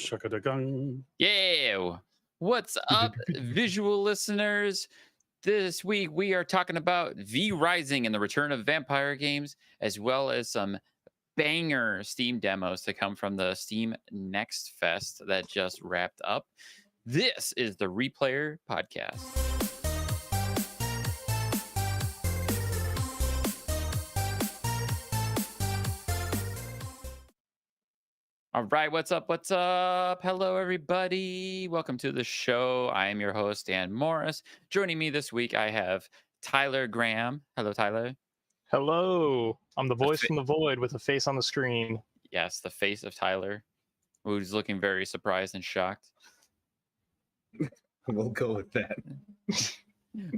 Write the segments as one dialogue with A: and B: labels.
A: Shakadagung.
B: Yeah. What's up, visual listeners? This week we are talking about V Rising and the return of vampire games, as well as some banger Steam demos to come from the Steam Next Fest that just wrapped up. This is the Replayer Podcast. All right, what's up? What's up? Hello, everybody. Welcome to the show. I am your host, Dan Morris. Joining me this week, I have Tyler Graham. Hello, Tyler.
C: Hello, I'm the
B: The
C: voice
B: fa-
C: from the void with a face on the screen.
B: yes, the face of Tyler, who's looking very surprised and shocked.
A: We'll go with that.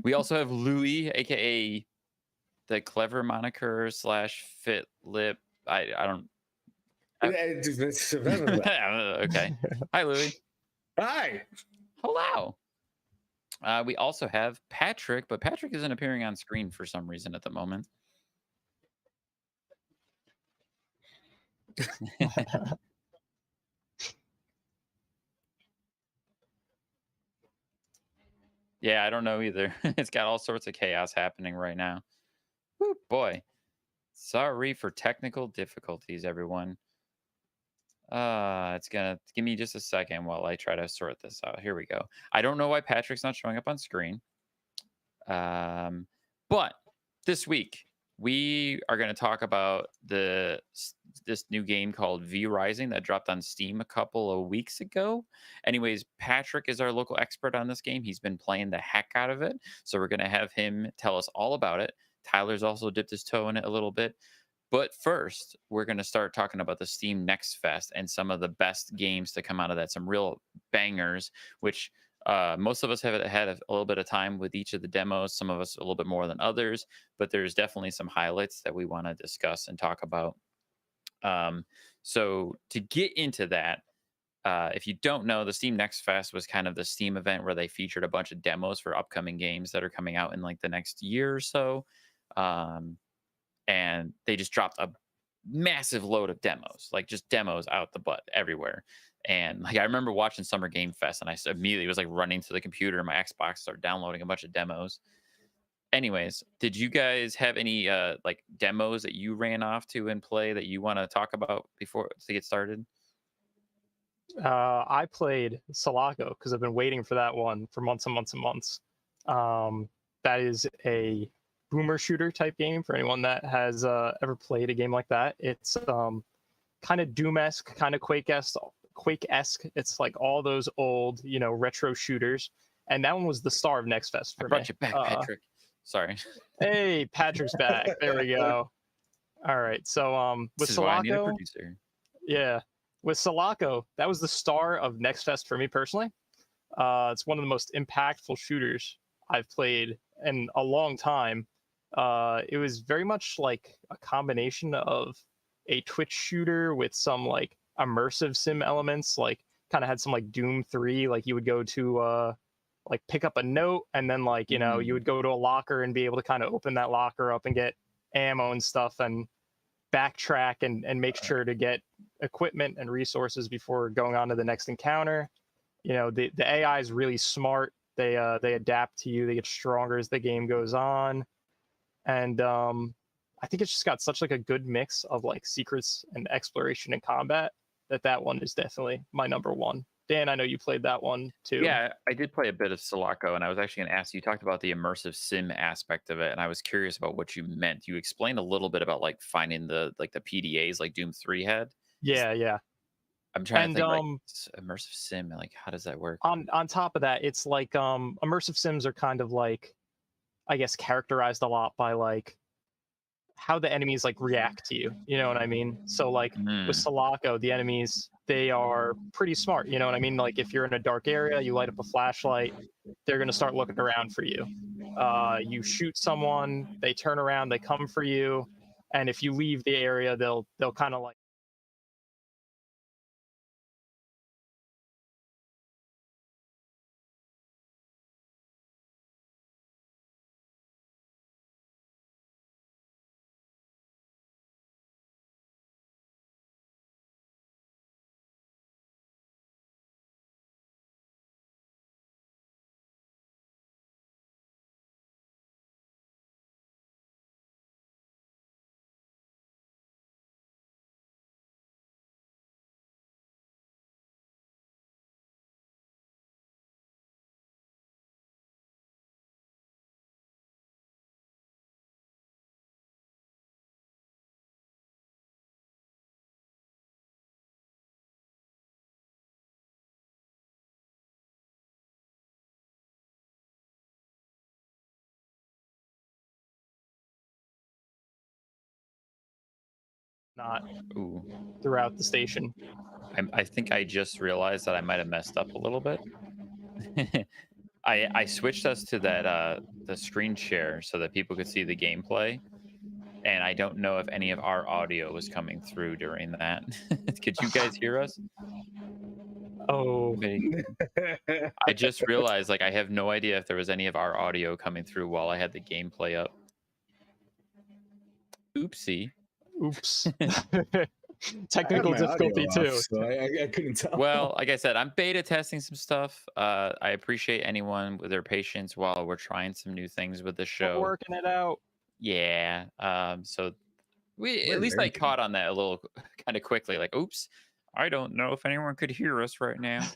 B: We also have Louis, aka the clever moniker / fit lip. I don't.
A: Okay.
B: Okay. Hi, Louis.
A: Hi.
B: Hello. We also have Patrick, but Patrick isn't appearing on screen for some reason at the moment. Yeah, I don't know either. It's got all sorts of chaos happening right now. Woo, boy. Sorry for technical difficulties, everyone. It's gonna give me just a second while I try to sort this out. Here we go. I don't know why Patrick's not showing up on screen. But this week we are going to talk about this new game called V Rising that dropped on Steam a couple of weeks ago. Anyways, Patrick is our local expert on this game. He's been playing the heck out of it, so we're going to have him tell us all about it. Tyler's also dipped his toe in it a little bit. But first, we're going to start talking about the Steam Next Fest and some of the best games to come out of that. Some real bangers, which most of us have had a little bit of time with each of the demos, some of us a little bit more than others, but there's definitely some highlights that we want to discuss and talk about. So to get into that, if you don't know, the Steam Next Fest was kind of the Steam event where they featured a bunch of demos for upcoming games that are coming out in like the next year or so. And they just dropped a massive load of demos, like just demos out the butt everywhere. And like I remember watching Summer Game Fest, and I immediately was like running to the computer and my Xbox, started downloading a bunch of demos. Anyways, did you guys have any like demos that you ran off to and play that you want to talk about before to get started?
C: I played Selaco because I've been waiting for that one for months and months and months. That is a boomer shooter type game for anyone that has ever played a game like that. It's kind of Doom-esque, kind of Quake-esque. It's like all those old, retro shooters. And that one was the star of Next Fest for
B: I brought
C: me.
B: you back, Patrick. Sorry.
C: Hey, Patrick's back. There we go. All right. So with
B: This is why I need a
C: Selaco,
B: producer.
C: yeah, with Selaco, that was the star of Next Fest for me personally. It's one of the most impactful shooters I've played in a long time. It was very much like a combination of a Twitch shooter with some like immersive sim elements, like kind of had some like Doom 3, like you would go to like pick up a note and then like, you would go to a locker and be able to kind of open that locker up and get ammo and stuff and backtrack and make sure to get equipment and resources before going on to the next encounter. The AI is really smart. They adapt to you. They get stronger as the game goes on. And I think it's just got such like a good mix of like secrets and exploration and combat that one is definitely my number one. Dan, I know you played that one too.
B: Yeah, I did play a bit of Selaco, and I was actually going to ask you. You talked about the immersive sim aspect of it, and I was curious about what you meant. You explained a little bit about like finding the PDAs like Doom 3 had.
C: Yeah.
B: I'm trying to think like immersive sim, like how does that work?
C: On top of that, it's like immersive sims are kind of like, I guess, characterized a lot by like how the enemies like react to you. You know what I mean? So like with Selaco, the enemies, they are pretty smart. You know what I mean? Like if you're in a dark area, you light up a flashlight, they're gonna start looking around for you. You shoot someone, they turn around, they come for you, and if you leave the area, they'll kind of like not
B: Ooh.
C: throughout the station.
B: I think I just realized that I might have messed up a little bit. I switched us to that the screen share so that people could see the gameplay, and I don't know if any of our audio was coming through during that. Could you guys hear us?
C: Oh,
B: Anybody? I just realized, like, I have no idea if there was any of our audio coming through while I had the gameplay up. Oopsie.
C: oops.
A: I
C: Technical
A: had my audio
C: difficulty
A: off,
C: too.
A: so I couldn't tell.
B: Well, like I said, I'm beta testing some stuff. I appreciate anyone with their patience while we're trying some new things with the
C: We're
B: show.
C: working it out.
B: Yeah. So
A: We're
B: at least I
A: learning.
B: caught on that a little kind of quickly. Like, oops, I don't know if anyone could hear us right now.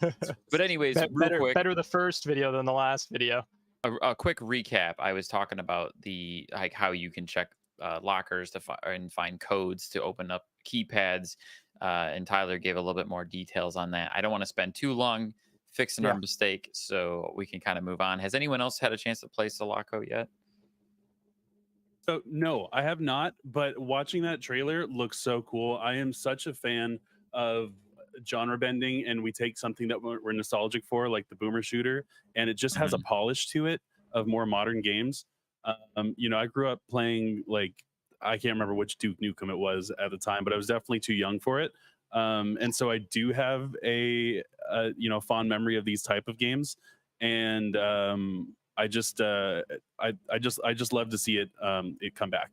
B: But anyways, real quick,
C: better the first video than the last video.
B: a quick recap. I was talking about the like how you can check lockers to and find codes to open up keypads, and Tyler gave a little bit more details on that. I don't want to spend too long fixing our mistake, so we can kind of move on. Has anyone else had a chance to play Selaco yet?
D: So no, I have not, but watching that trailer looks so cool. I am such a fan of genre bending, and we take something that we're nostalgic for, like the boomer shooter, and it just has a polish to it of more modern games. I grew up playing, like, I can't remember which Duke Nukem it was at the time, but I was definitely too young for it. And so I do have a fond memory of these type of games, and I just love to see it come back.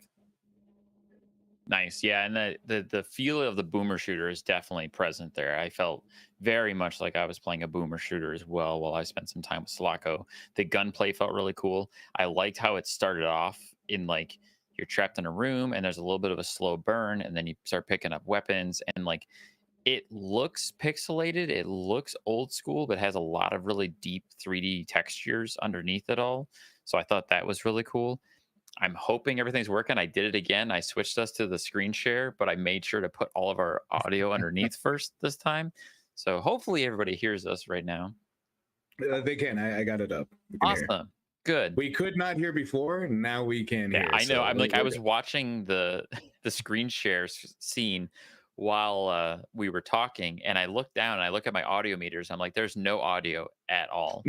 B: Nice. Yeah, and the feel of the boomer shooter is definitely present there. I felt very much like I was playing a boomer shooter as well while I spent some time with Selaco. The gunplay felt really cool. I liked how it started off in, like, you're trapped in a room and there's a little bit of a slow burn, and then you start picking up weapons, and like it looks pixelated, it looks old school, but has a lot of really deep 3D textures underneath it all. So I thought that was really cool. I'm hoping everything's working. I did it again. I switched us to the screen share, but I made sure to put all of our audio underneath first this time. So hopefully everybody hears us right now.
A: They can. I got it up. We can hear.
B: Awesome. Good.
A: We could not hear before. Now we can hear.
B: Yeah, I know.
A: So
B: I'm like, I
A: we're
B: was
A: good.
B: watching the screen share scene while we were talking, and I looked down and I look at my audio meters. I'm like, there's no audio at all.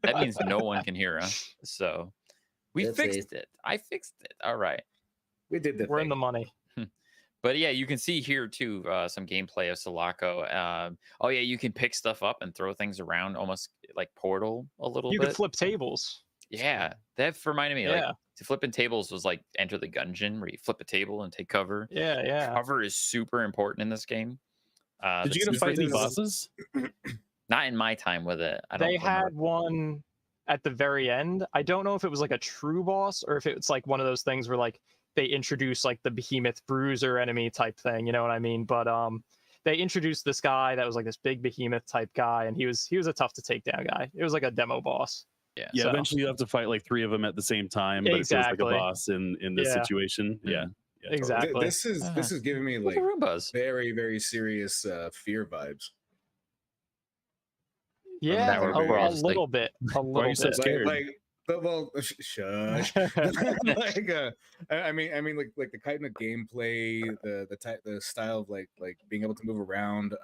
B: That means no one can hear us. So we fixed it. I fixed it. All right.
A: We did the
C: We're
A: thing.
C: in the money.
B: But yeah, you can see here too some gameplay of Selaco. Oh yeah, you can pick stuff up and throw things around, almost like Portal a little
C: You
B: bit.
C: could flip tables.
B: Yeah, that reminded me.
C: Yeah.
B: Like, to flipping tables was like Enter the Gungeon, where you flip a table and take cover.
C: Yeah, yeah.
B: Cover is super important in this game.
D: Did you get to fight any bosses?
B: Not in my time with it. I don't
C: They
B: remember.
C: had one at the very end. I don't know if it was like a true boss or if it's like one of those things where like they introduce like the behemoth bruiser enemy type thing, you know what I mean? But they introduced this guy that was like this big behemoth type guy, and he was a tough to take down guy. It was like a demo boss.
D: Yeah,
C: So-
D: eventually you have to fight like 3 of them at the same time, but it feels like a
C: Exactly.
D: boss in this
C: Yeah.
D: situation. Yeah, totally.
C: Exactly.
A: This is giving me
B: Look
A: like
B: at Roombas.
A: very, very serious fear vibes.
C: Yeah,
B: that
A: we're
C: a
B: all just,
C: little bit. A
D: Why are
C: little
D: you so
C: bit.
D: scared?
A: Well, shush. Like, I mean, like the kind of gameplay, the style of like being able to move around,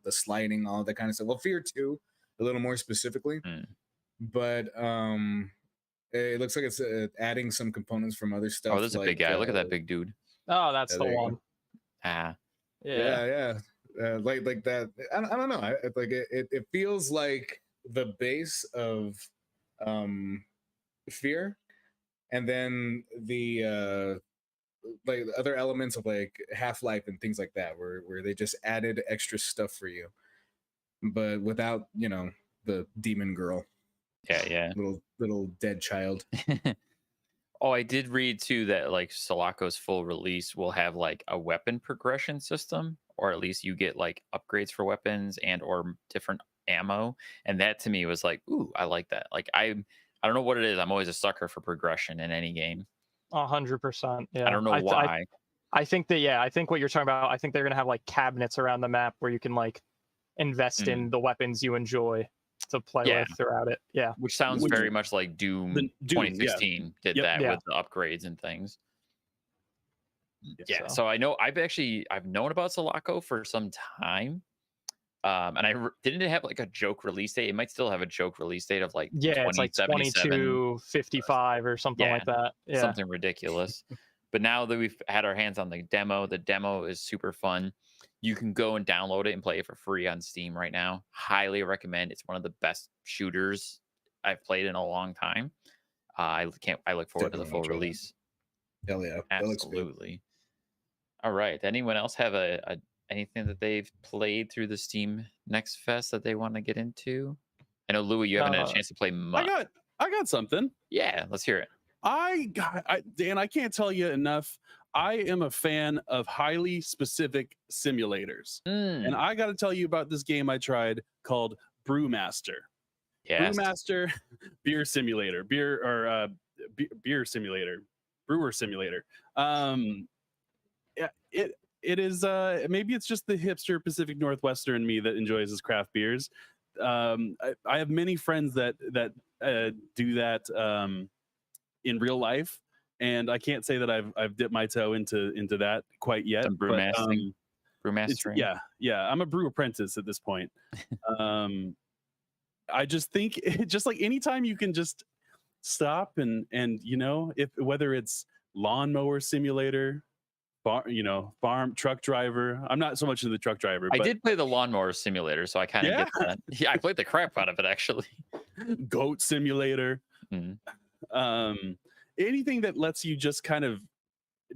A: the sliding, all that kind of stuff. Well, Fear 2, a little more specifically, but it looks like it's adding some components from other stuff.
B: Oh, there's a big guy. Look at that big dude.
C: Oh, that's
A: Yeah,
C: the
A: there you go.
C: one.
B: Ah,
A: Yeah. Like that. I don't know. Like it feels like the base of Fear, and then the like the other elements of like Half-Life and things like that, where they just added extra stuff for you, but without the demon girl,
B: yeah.
A: little dead child.
B: Oh, I did read too that like Selaco's full release will have like a weapon progression system, or at least you get like upgrades for weapons and or different ammo. And that to me was like, ooh, I like that. Like I don't know what it is. I'm always a sucker for progression in any game.
C: 100%. Yeah.
B: I don't know why.
C: I think that I think what you're talking about. I think they're gonna have like cabinets around the map where you can like invest in the weapons you enjoy to play with throughout it. Yeah.
B: Which sounds very much like Doom 2016 did that with the upgrades and things. Yeah. So I know I've known about Selaco for some time. And didn't it have like a joke release date? It might still have a joke release date of like
C: it's like
B: 2077.
C: 2255 or something like that. Yeah.
B: Something ridiculous. But now that we've had our hands on the demo is super fun. You can go and download it and play it for free on Steam right now. Highly recommend. It's one of the best shooters I've played in a long time. I look forward to the full release.
A: Hell yeah.
B: Absolutely. All right. Anyone else have anything that they've played through the Steam Next Fest that they want to get into? I know, Louis, you haven't had a chance to play much.
D: I got something.
B: Yeah, let's hear it.
D: Dan, I can't tell you enough. I am a fan of highly specific simulators. And I got to tell you about this game I tried called Brewmaster.
B: Yes.
D: Brewmaster Beer Simulator. Brewer Simulator. It is maybe it's just the hipster Pacific Northwester in me that enjoys his craft beers. I have many friends that do that in real life, and I can't say that I've dipped my toe into that quite yet.
B: Some brewmastering.
D: Yeah. I'm a brew apprentice at this point. I just think just like anytime you can just stop and whether it's lawnmower simulator, farm truck driver. I'm not so much into the truck driver.
B: I did play the lawnmower simulator, so I kind of get that. Yeah, I played the crap out of it actually.
D: Goat simulator. Anything that lets you just kind of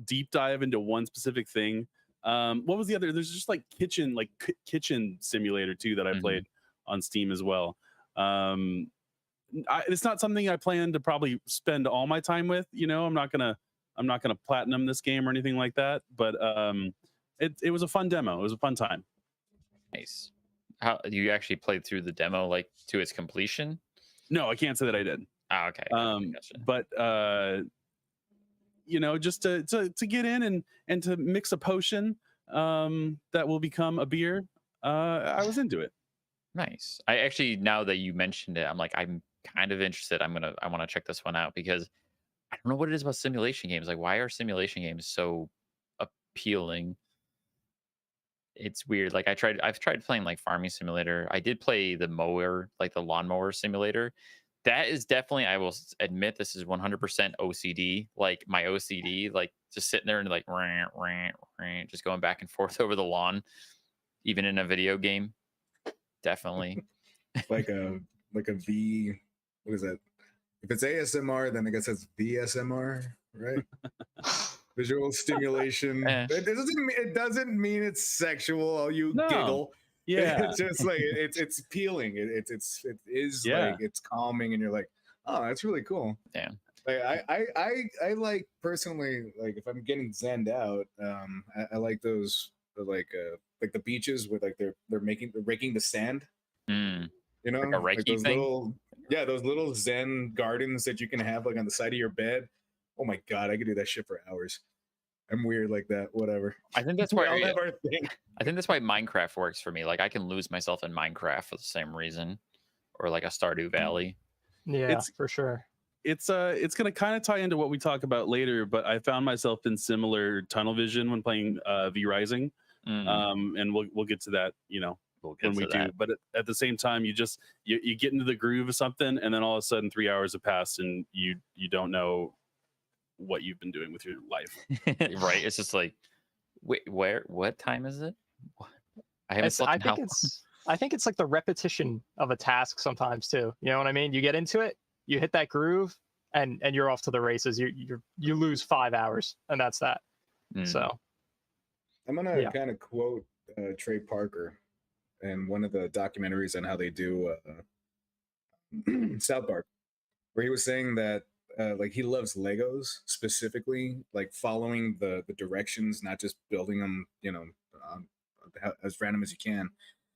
D: deep dive into one specific thing. What was the other? There's just like kitchen simulator too that I played on Steam as well. It's not something I plan to probably spend all my time with. I'm not gonna platinum this game or anything like that. But it was a fun demo. It was a fun time.
B: Nice. How you actually played through the demo like to its completion?
D: No, I can't say that I did.
B: Oh, okay. Gotcha.
D: But just to get in and to mix a potion that will become a beer, I was into it.
B: Nice. I actually, now that you mentioned it, I'm kind of interested. I want to check this one out because I don't know what it is about simulation games. Like, why are simulation games so appealing? It's weird. Like I've tried playing like farming simulator. I did play the lawnmower simulator. That is definitely, I will admit, this is 100% OCD. Like my OCD, like just sitting there and like just going back and forth over the lawn, even in a video game. Definitely.
A: like a V. What is that? If it's ASMR, then I guess it's VSMR, right? Visual stimulation. It doesn't mean it's sexual. You giggle.
D: Yeah,
A: it's just like it's appealing. It is like it's calming, and you're like, oh, that's really cool.
B: Yeah.
A: Like I like personally, like if I'm getting zenned out, I like those like the beaches where like they're raking the sand.
B: Like a
A: those little zen gardens that you can have like on the side of your bed. Oh my god, I could do that shit for hours. I'm weird like that. Whatever.
B: I think that's why
A: we all have our thing.
B: I think that's why Minecraft works for me. Like I can lose myself in Minecraft for the same reason, or like a Stardew Valley.
C: Yeah, for sure.
D: It's going to kind of tie into what we talk about later, but I found myself in similar tunnel vision when playing V Rising, and we'll get to that. When we do. But at the same time, you get into the groove of something, and then all of a sudden 3 hours have passed, and you don't know what you've been doing with your life.
B: Right? It's just like, wait, what time is it? I haven't slept.
C: I think it's like the repetition of a task sometimes too. You know what I mean? You get into it, you hit that groove, and you're off to the races. You lose 5 hours, and that's that. So
A: I'm gonna kind of quote Trey Parker and one of the documentaries on how they do South Park, where he was saying that like he loves Legos specifically, like following the directions, not just building them, as random as you can.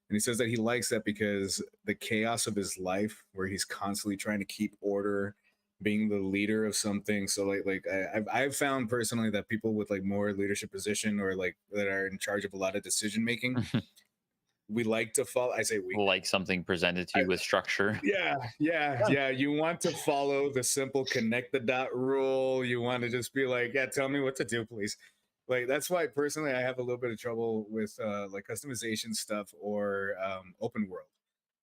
A: And he says that he likes that because the chaos of his life, where he's constantly trying to keep order, being the leader of something. So I've found personally that people with like more leadership position or like that are in charge of a lot of decision making, we like to follow. I say we
B: like something presented to you with structure.
A: Yeah. You want to follow the simple connect the dot rule. You want to just be like, yeah, tell me what to do, please. Like that's why personally I have a little bit of trouble with like customization stuff or open world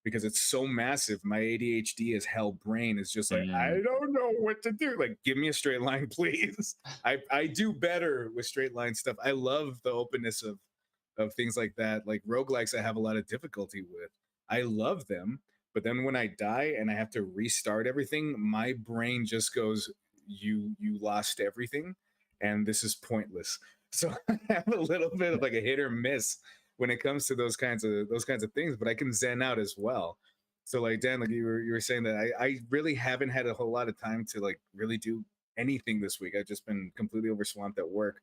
A: because it's so massive. My ADHD as hell brain is just like I don't know what to do. Like give me a straight line, please. I do better with straight line stuff. I love the openness of things like that. Like roguelikes I have a lot of difficulty with. I love them, but then when I die and I have to restart everything, my brain just goes, you lost everything and this is pointless. So I have a little bit of like a hit or miss when it comes to those kinds of things, but I can zen out as well. So like Dan, like you were saying that I really haven't had a whole lot of time to like really do anything this week. I've just been completely overswamped at work.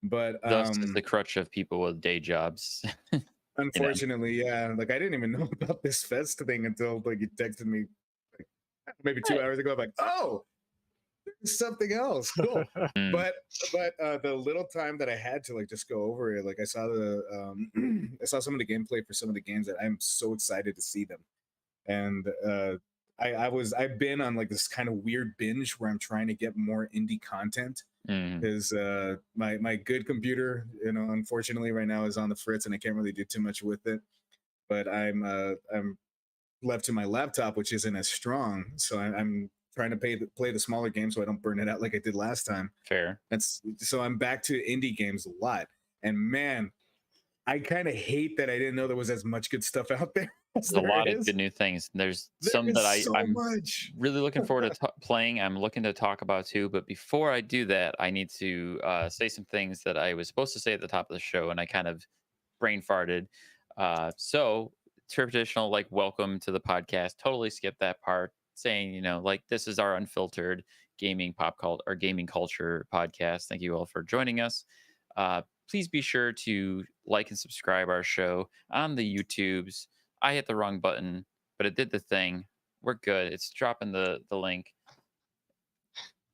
A: But
B: Thus is the crutch of people with day jobs.
A: unfortunately, yeah, like I didn't even know about this fest thing until like you texted me like maybe 2 hours ago. I'm like, oh, there's something else. Cool.
B: Mm.
A: But the little time that I had to like just go over it, like I saw I saw some of the gameplay for some of the games that I'm so excited to see them. And I've been on like this kind of weird binge where I'm trying to get more indie content because my good computer, unfortunately right now is on the fritz and I can't really do too much with it. But I'm left to my laptop, which isn't as strong, so I'm trying to play the smaller games so I don't burn it out like I did last time.
B: Fair.
A: That's so I'm back to indie games a lot, and man, I kind of hate that I didn't know there was as much good stuff out there.
B: There's a lot of good new things. There's some that I'm really looking forward to playing. I'm looking to talk about too. But before I do that, I need to say some things that I was supposed to say at the top of the show, and I kind of brain farted. So traditional, like welcome to the podcast. Totally skip that part. Saying, like this is our unfiltered gaming gaming culture podcast. Thank you all for joining us. Please be sure to like and subscribe our show on the YouTubes. I hit the wrong button, but it did the thing. We're good. It's dropping the link.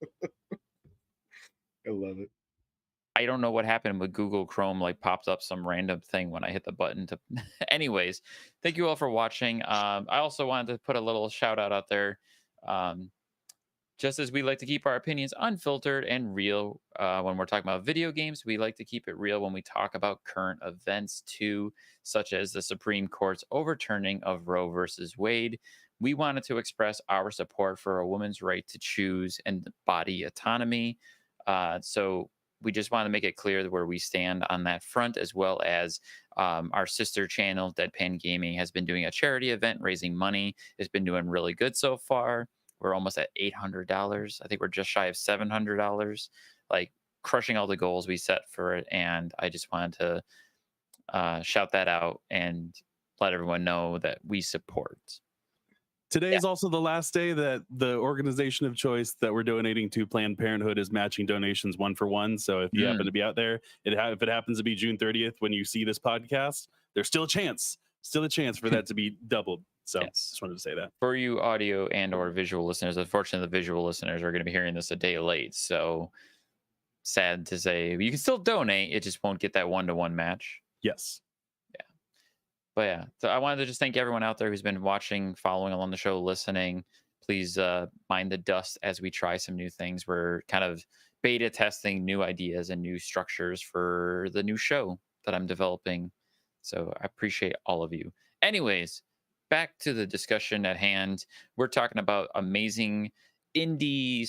A: I love it.
B: I don't know what happened with Google Chrome, like popped up some random thing when I hit the button to anyways, thank you all for watching. I also wanted to put a little shout out there. Just as we like to keep our opinions unfiltered and real when we're talking about video games, we like to keep it real when we talk about current events too, such as the Supreme Court's overturning of Roe versus Wade. We wanted to express our support for a woman's right to choose and body autonomy. So we just want to make it clear where we stand on that front, as well as our sister channel, Deadpan Gaming, has been doing a charity event raising money. It's been doing really good so far. We're almost at $800. I think we're just shy of $700, like crushing all the goals we set for it. And I just wanted to shout that out and let everyone know that we support.
D: Today is also the last day that the organization of choice that we're donating to, Planned Parenthood, is matching donations 1-for-1. So if you happen to be out there, if it happens to be June 30th when you see this podcast, there's still a chance for that to be doubled. So just wanted to say that.
B: For you audio and or visual listeners, unfortunately, the visual listeners are going to be hearing this a day late. So sad to say, you can still donate. It just won't get that 1-to-1 match.
D: Yes.
B: Yeah. But yeah, so I wanted to just thank everyone out there who's been watching, following along the show, listening. Please mind the dust as we try some new things. We're kind of beta testing new ideas and new structures for the new show that I'm developing. So I appreciate all of you. Anyways, back to the discussion at hand. We're talking about amazing indie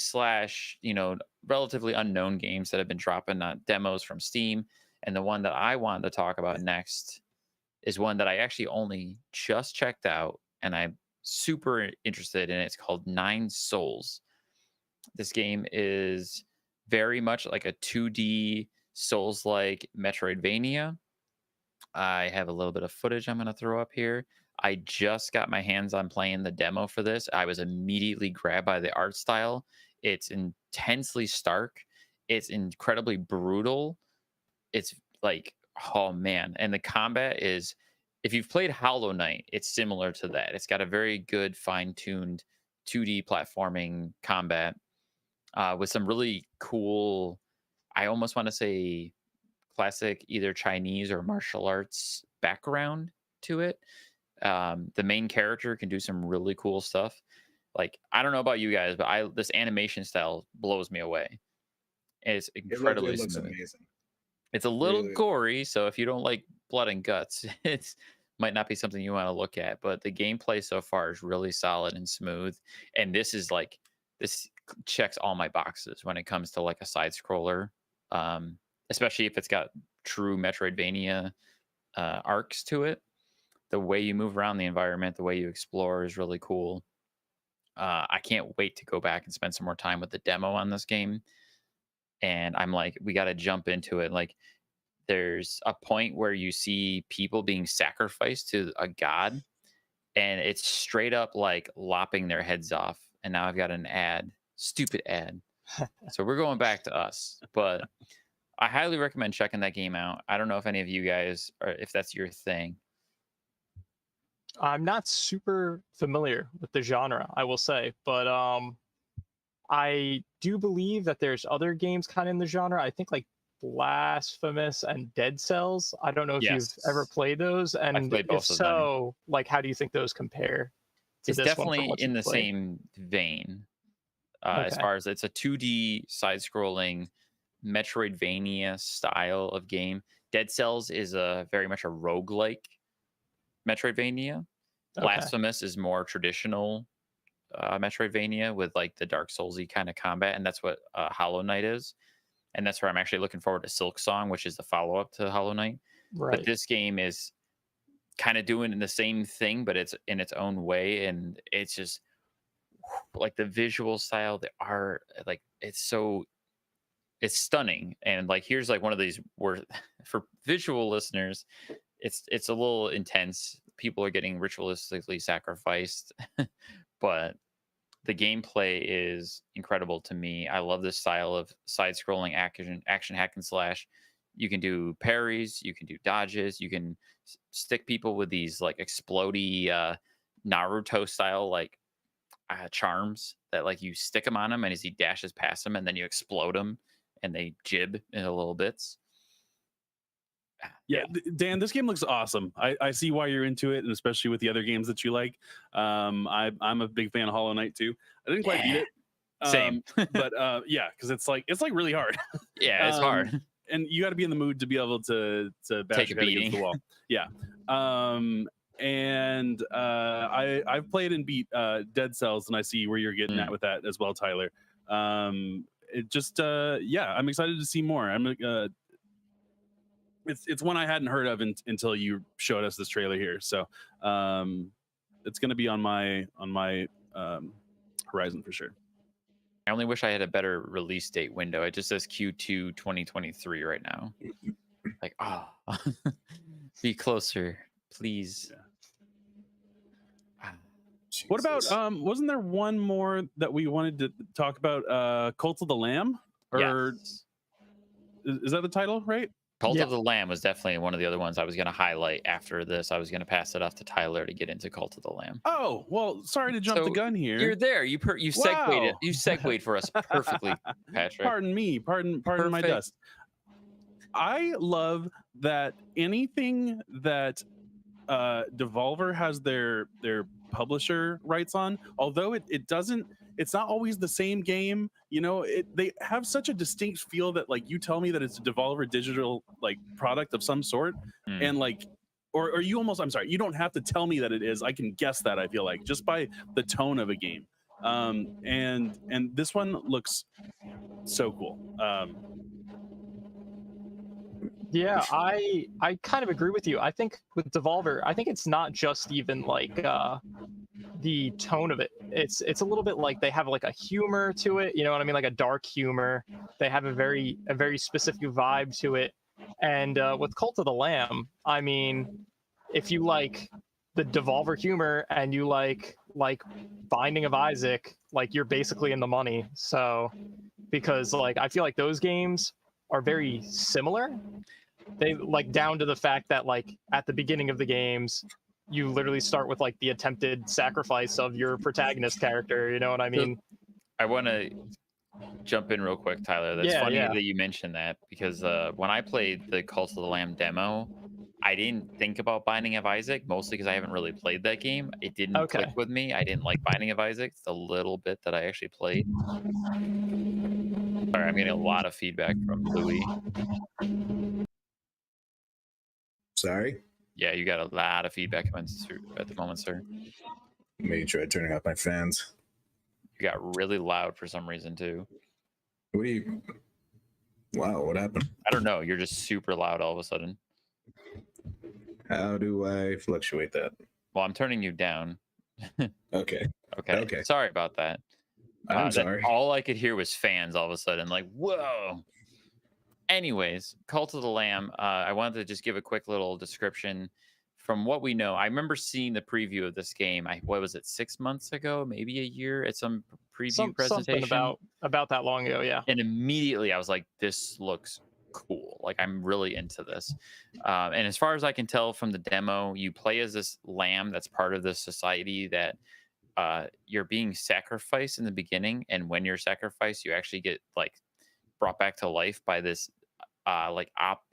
B: / relatively unknown games that have been dropping demos from Steam. And the one that I wanted to talk about next is one that I actually only just checked out and I'm super interested in. It's called 9 Souls. This game is very much like a 2D Souls-like Metroidvania. I have a little bit of footage I'm going to throw up here. I just got my hands on playing the demo for this. I was immediately grabbed by the art style. It's intensely stark. It's incredibly brutal. It's like, oh man. And the combat is, if you've played Hollow Knight, it's similar to that. It's got a very good fine-tuned 2D platforming combat with some really cool, I almost want to say classic either Chinese or martial arts background to it. The main character can do some really cool stuff. Like, I don't know about you guys, but this animation style blows me away. It's incredibly
A: it looks
B: smooth.
A: amazing.
B: It's a little
A: Really?
B: gory, so if you don't like blood and guts, it's might not be something you want to look at. But the gameplay so far is really solid and smooth. And this checks all my boxes when it comes to like a side scroller, especially if it's got true Metroidvania arcs to it. The way you move around the environment, the way you explore is really cool. I can't wait to go back and spend some more time with the demo on this game. And I'm like, we got to jump into it. Like, there's a point where you see people being sacrificed to a god, and it's straight up like lopping their heads off. And now I've got an ad, stupid ad. So we're going back to us, but I highly recommend checking that game out. I don't know if any of you guys, or if that's your thing.
C: I'm not super familiar with the genre, I will say, but I do believe that there's other games kind of in the genre. I think like Blasphemous and Dead Cells. I don't know if you've ever played those, and
B: played both
C: if
B: of them.
C: so, like how do you think those compare to
B: It's
C: this one from
B: definitely
C: what
B: in
C: you've
B: the
C: played?
B: same vein. As
C: Okay.
B: far as it's a 2D side-scrolling Metroidvania style of game. Dead Cells is a very much a roguelike Metroidvania.
C: Okay.
B: Blasphemous is more traditional Metroidvania with like the Dark Soulsy kind of combat, and that's what Hollow Knight is. And that's where I'm actually looking forward to Silk Song, which is the follow-up to Hollow Knight. But
C: Right.
B: this game is kind of doing the same thing, but it's in its own way, and it's just like the visual style, the art, like it's stunning. And like here's like one of these where for visual listeners, it's a little intense. People are getting ritualistically sacrificed, but the gameplay is incredible to me. I love this style of side-scrolling action hack and slash. You can do parries, you can do dodges, you can stick people with these like explodey Naruto style like charms that like you stick him on him, and as he dashes past him, and then you explode him, and they jib into little bits.
D: Yeah, Dan, this game looks awesome. I see why you're into it, and especially with the other games that you like. I'm a big fan of Hollow Knight too. I didn't quite beat it.
B: Same.
D: But yeah, because it's like really hard.
B: Yeah, it's hard.
D: And you got to be in the mood to be able to bash
B: Take a
D: your head against
B: beating.
D: the wall. Yeah. And I've played and beat Dead Cells, and I see where you're getting at with that as well, Tyler. It just yeah, I'm excited to see more. It's one I hadn't heard of until you showed us this trailer here. So it's going to be on my horizon for sure.
B: I only wish I had a better release date window. It just says Q2 2023 right now. Like, oh, be closer, please.
D: Yeah. What about wasn't there one more that we wanted to talk about? Cult of the Lamb? Or
B: yes.
D: Is that the title, right?
B: Cult of the Lamb was definitely one of the other ones I was going to highlight after this. I was going to pass it off to Tyler to get into Cult of the Lamb.
D: Oh, well, sorry to jump the gun here.
B: You're there. You segued it. You segued for us perfectly, Patrick.
D: Pardon me. Pardon my dust. I love that anything that Devolver has their publisher rights on, although it's not always the same game. You know, they have such a distinct feel that like you tell me that it's a Devolver digital like product of some sort, and like or you almost, I'm sorry, you don't have to tell me that it is. I can guess that, I feel like, just by the tone of a game. And this one looks so cool.
C: Yeah, I kind of agree with you. I think with Devolver, I think it's not just even like the tone of it. It's a little bit like they have like a humor to it, you know what I mean? Like a dark humor. They have a very specific vibe to it. And with Cult of the Lamb, I mean, if you like the Devolver humor and you like Binding of Isaac, like you're basically in the money. So because like I feel like those games are very similar. They like down to the fact that like at the beginning of the games, you literally start with like the attempted sacrifice of your protagonist character. You know what I mean?
B: I want to jump in real quick, Tyler. That's funny that you mentioned that, because when I played the Cult of the Lamb demo, I didn't think about Binding of Isaac, mostly because I haven't really played that game. It didn't click with me. I didn't like Binding of Isaac. It's a little bit that I actually played. Sorry, I'm getting a lot of feedback from Louis.
A: Sorry.
B: Yeah, you got a lot of feedback coming through at the moment, sir.
A: Let me try turning off my fans.
B: You got really loud for some reason too.
A: What do you? Wow, what happened?
B: I don't know. You're just super loud all of a sudden.
A: How do I fluctuate that?
B: Well, I'm turning you down.
A: Okay.
B: Okay.
A: Okay.
B: Sorry about that.
A: I'm sorry.
B: All I could hear was fans all of a sudden. Like, whoa. Anyways, Cult of the Lamb. I wanted to just give a quick little description. From what we know, I remember seeing the preview of this game. What was it, 6 months ago, maybe a year, at some preview presentation.
C: Something about that long ago, yeah.
B: And immediately I was like, this looks cool. Like, I'm really into this. And as far as I can tell from the demo, you play as this lamb that's part of this society that you're being sacrificed in the beginning. And when you're sacrificed, you actually get like brought back to life by this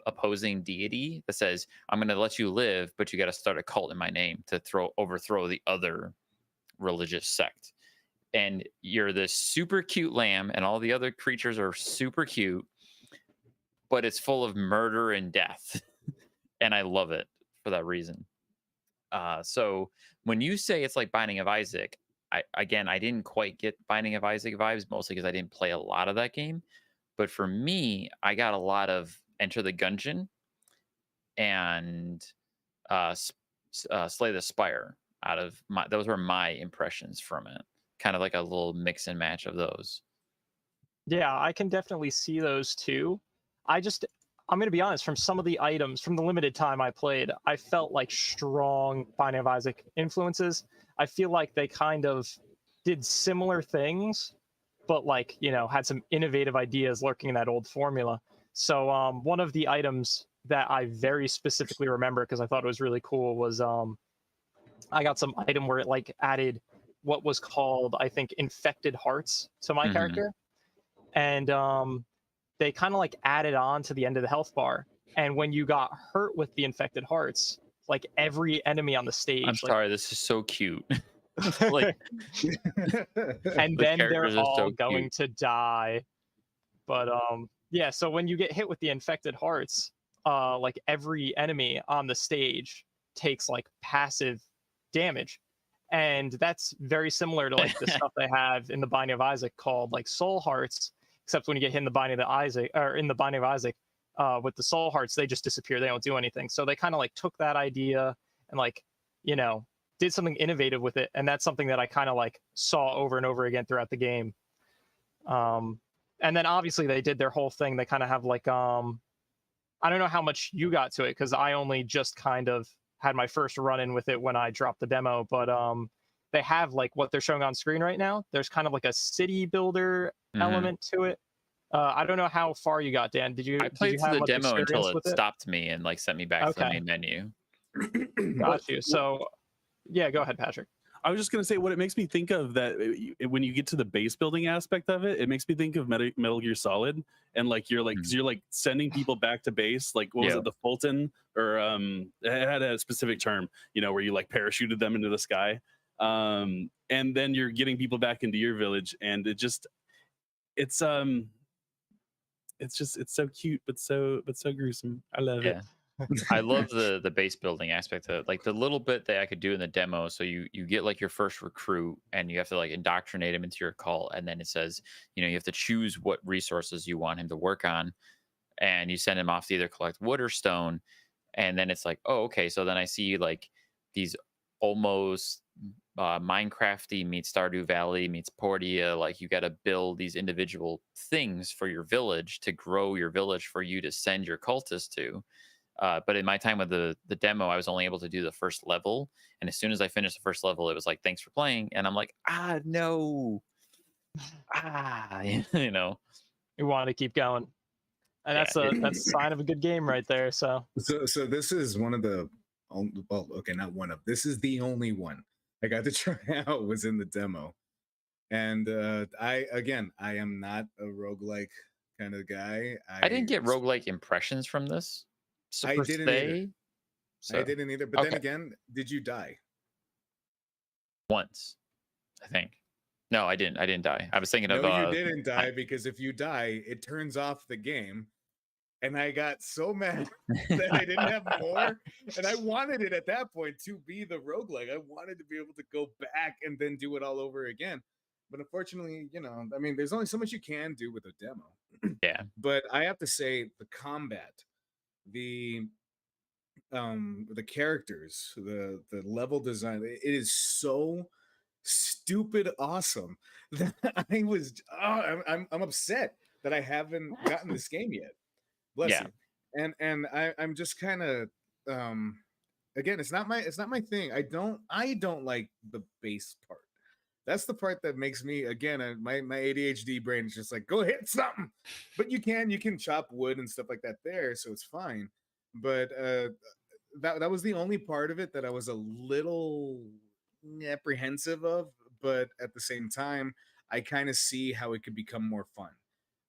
B: opposing deity that says, I'm going to let you live, but you got to start a cult in my name to overthrow the other religious sect. And you're this super cute lamb, and all the other creatures are super cute, but it's full of murder and death. And I love it for that reason. So when you say it's like Binding of Isaac, I didn't quite get Binding of Isaac vibes, mostly because I didn't play a lot of that game. But for me, I got a lot of Enter the Gungeon and Slay the Spire out of those were my impressions from it. Kind of like a little mix and match of those.
C: Yeah, I can definitely see those too. I'm going to be honest, from some of the items, from the limited time I played, I felt like strong Binding of Isaac influences. I feel like they kind of did similar things, but like, had some innovative ideas lurking in that old formula. So one of the items that I very specifically remember, because I thought it was really cool, was I got some item where it like added what was called, I think, infected hearts to my character. And they kind of like added on to the end of the health bar. And when you got hurt with the infected hearts, like every enemy on the stage.
B: I'm sorry, this is so cute. Like,
C: and then they're all
B: so
C: going to die. But yeah, so when you get hit with the infected hearts, like every enemy on the stage takes like passive damage. And that's very similar to like the stuff they have in the Binding of Isaac called like soul hearts, except when you get hit in the Binding of Isaac with the soul hearts, they just disappear. They don't do anything. So they kind of like took that idea and like, did something innovative with it. And that's something that I kind of like saw over and over again throughout the game. And then obviously they did their whole thing. They kind of have like, I don't know how much you got to it, because I only just kind of had my first run in with it when I dropped the demo, but they have like what they're showing on screen right now. There's kind of like a city builder element to it. I don't know how far you got, Dan.
B: I played through the demo until it stopped me and like sent me back to the main menu.
C: Got you. So yeah, go ahead, Patrick.
D: I was just going to say, what it makes me think of that when you get to the base building aspect of it, it makes me think of Metal Gear Solid, and like you're like, 'cause you're like sending people back to base, like what was it, the Fulton, or it had a specific term, where you like parachuted them into the sky, and then you're getting people back into your village, and it's so cute, but so gruesome. I love it.
B: I love the base building aspect of it. Like the little bit that I could do in the demo. So you get like your first recruit, and you have to like indoctrinate him into your cult. And then it says, you have to choose what resources you want him to work on. And you send him off to either collect wood or stone. And then it's like, oh, okay. So then I see like these almost Minecrafty meets Stardew Valley meets Portia. Like you got to build these individual things for your village to grow your village for you to send your cultists to. But in my time with the demo, I was only able to do the first level. And as soon as I finished the first level, it was like, thanks for playing. And I'm like, no.
C: You want to keep going. And that's a sign of a good game right there. So
A: this is one of the, not one of, this is the only one I got to try out was in the demo. And I am not a roguelike kind of guy.
B: I didn't get roguelike impressions from this.
A: I didn't either. But then again, did you die?
B: Once, I think. No, I didn't. I didn't die. I was thinking of.
A: No, you didn't die, because if you die, it turns off the game, and I got so mad that I didn't have more. And I wanted it at that point to be the roguelike. I wanted to be able to go back and then do it all over again. But unfortunately, I mean, there's only so much you can do with a demo.
B: Yeah.
A: But I have to say, the combat, the characters, the level design, it is so stupid awesome that I'm upset that I haven't gotten this game yet. Bless
B: Yeah.
A: you. And I'm just kind of again, it's not my thing. I don't like the bass part. That's the part that makes me, again, my ADHD brain is just like, go hit something. But you can chop wood and stuff like that there, so it's fine. But that was the only part of it that I was a little apprehensive of. But at the same time, I kind of see how it could become more fun.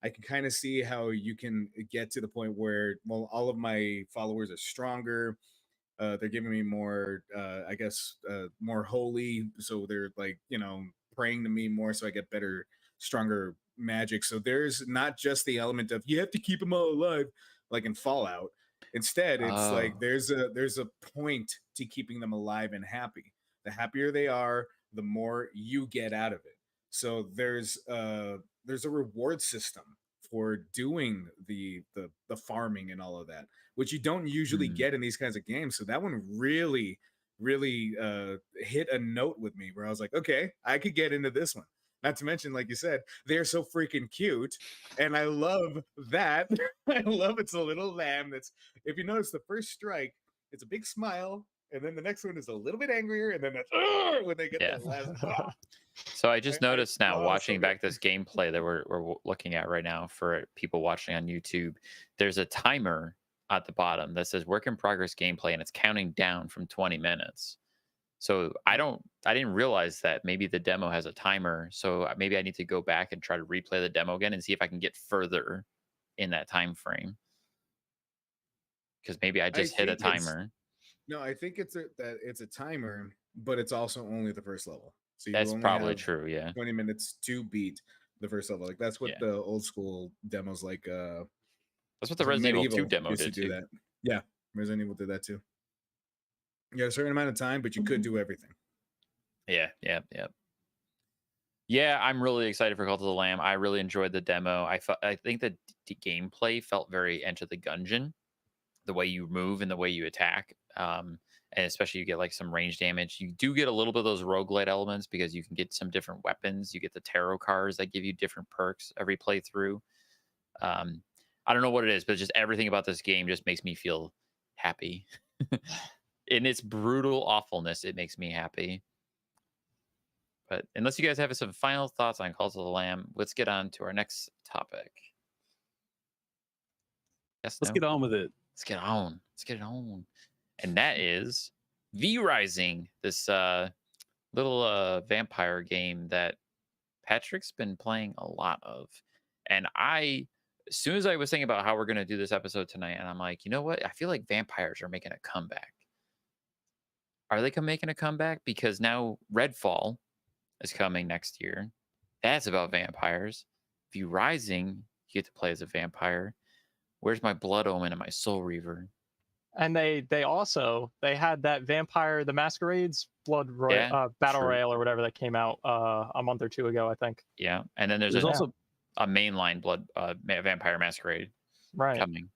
A: I can kind of see how you can get to the point where, well, all of my followers are stronger. They're giving me more, I guess, more holy. So they're like, praying to me more, so I get better, stronger magic. So there's not just the element of you have to keep them all alive, like in Fallout. Instead, it's like
B: Oh.
A: there's a point to keeping them alive and happy. The happier they are, the more you get out of it. So there's a reward system for doing the farming and all of that, which you don't usually
B: Hmm.
A: get in these kinds of games. So that one really hit a note with me where I was like, okay, I could get into this one. Not to mention, like you said, they're so freaking cute, and I love that. I love it's a little lamb that's, if you notice, the first strike, it's a big smile, and then the next one is a little bit angrier, and then that's when they get
B: Yeah.
A: that last.
B: So I just noticed now,
A: so
B: watching
A: good.
B: back this gameplay that we're looking at right now for people watching on YouTube, there's a timer at the bottom that says work in progress gameplay, and it's counting down from 20 minutes. So I didn't realize that maybe the demo has a timer. So maybe I need to go back and try to replay the demo again and see if I can get further in that time frame. Because maybe I just hit a timer.
A: No, I think it's a timer, but it's also only the first level. So you
B: That's
A: only
B: probably
A: have
B: true. Yeah.
A: 20 minutes to beat the first level. Like that's what
B: Yeah.
A: the old school demos like
B: That's what the Resident Evil 2
A: Medieval
B: demo
A: used to
B: did
A: do
B: too.
A: that. Yeah, Resident Evil did that too. You had a certain amount of time, but you could do everything.
B: Yeah. Yeah, I'm really excited for Cult of the Lamb. I really enjoyed the demo. I think the gameplay felt very Enter the Gungeon, the way you move and the way you attack. And especially you get like some range damage. You do get a little bit of those roguelite elements because you can get some different weapons. You get the tarot cards that give you different perks every playthrough. I don't know what it is, but just everything about this game just makes me feel happy. In its brutal awfulness, it makes me happy. But unless you guys have some final thoughts on Cult of the Lamb, let's get on to our next topic. Yes,
D: Let's
B: no?
D: get on with it.
B: Let's get on. Let's get it on. And that is V Rising, this little vampire game that Patrick's been playing a lot of. And as soon as I was thinking about how we're going to do this episode tonight, and I'm like, you know what? I feel like vampires are making a comeback. Are they making a comeback? Because now Redfall is coming next year. That's about vampires. V Rising, you get to play as a vampire. Where's my Blood Omen and my Soul Reaver?
C: And they had that Vampire the Masquerade's Battle
B: true.
C: Royale or whatever that came out a month or two ago, I think.
B: Yeah, and then there's also a mainline Vampire Masquerade coming.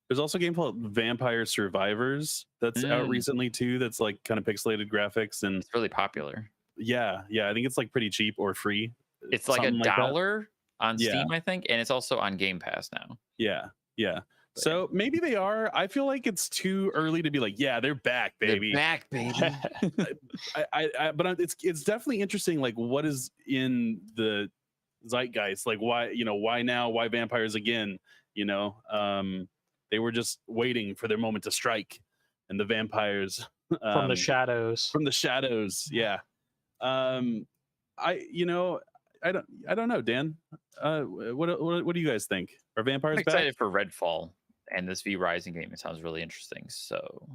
D: There's also a game called Vampire Survivors that's out recently too. That's like kind of pixelated graphics, and
B: it's really popular.
D: Yeah, I think it's like pretty cheap or free.
B: It's like $1 on Steam, I think, and it's also on Game Pass now.
D: Yeah. So maybe they are. I feel like it's too early to be like, yeah, they're back, baby.
B: They're back, baby.
D: But it's definitely interesting. Like, what is in the zeitgeist? Like, why now? Why vampires again? They were just waiting for their moment to strike, and the vampires
C: from the shadows.
D: From the shadows, yeah. I don't know, Dan. What do you guys think? Are vampires
B: I'm excited for Redfall and this V Rising game? It sounds really interesting. So,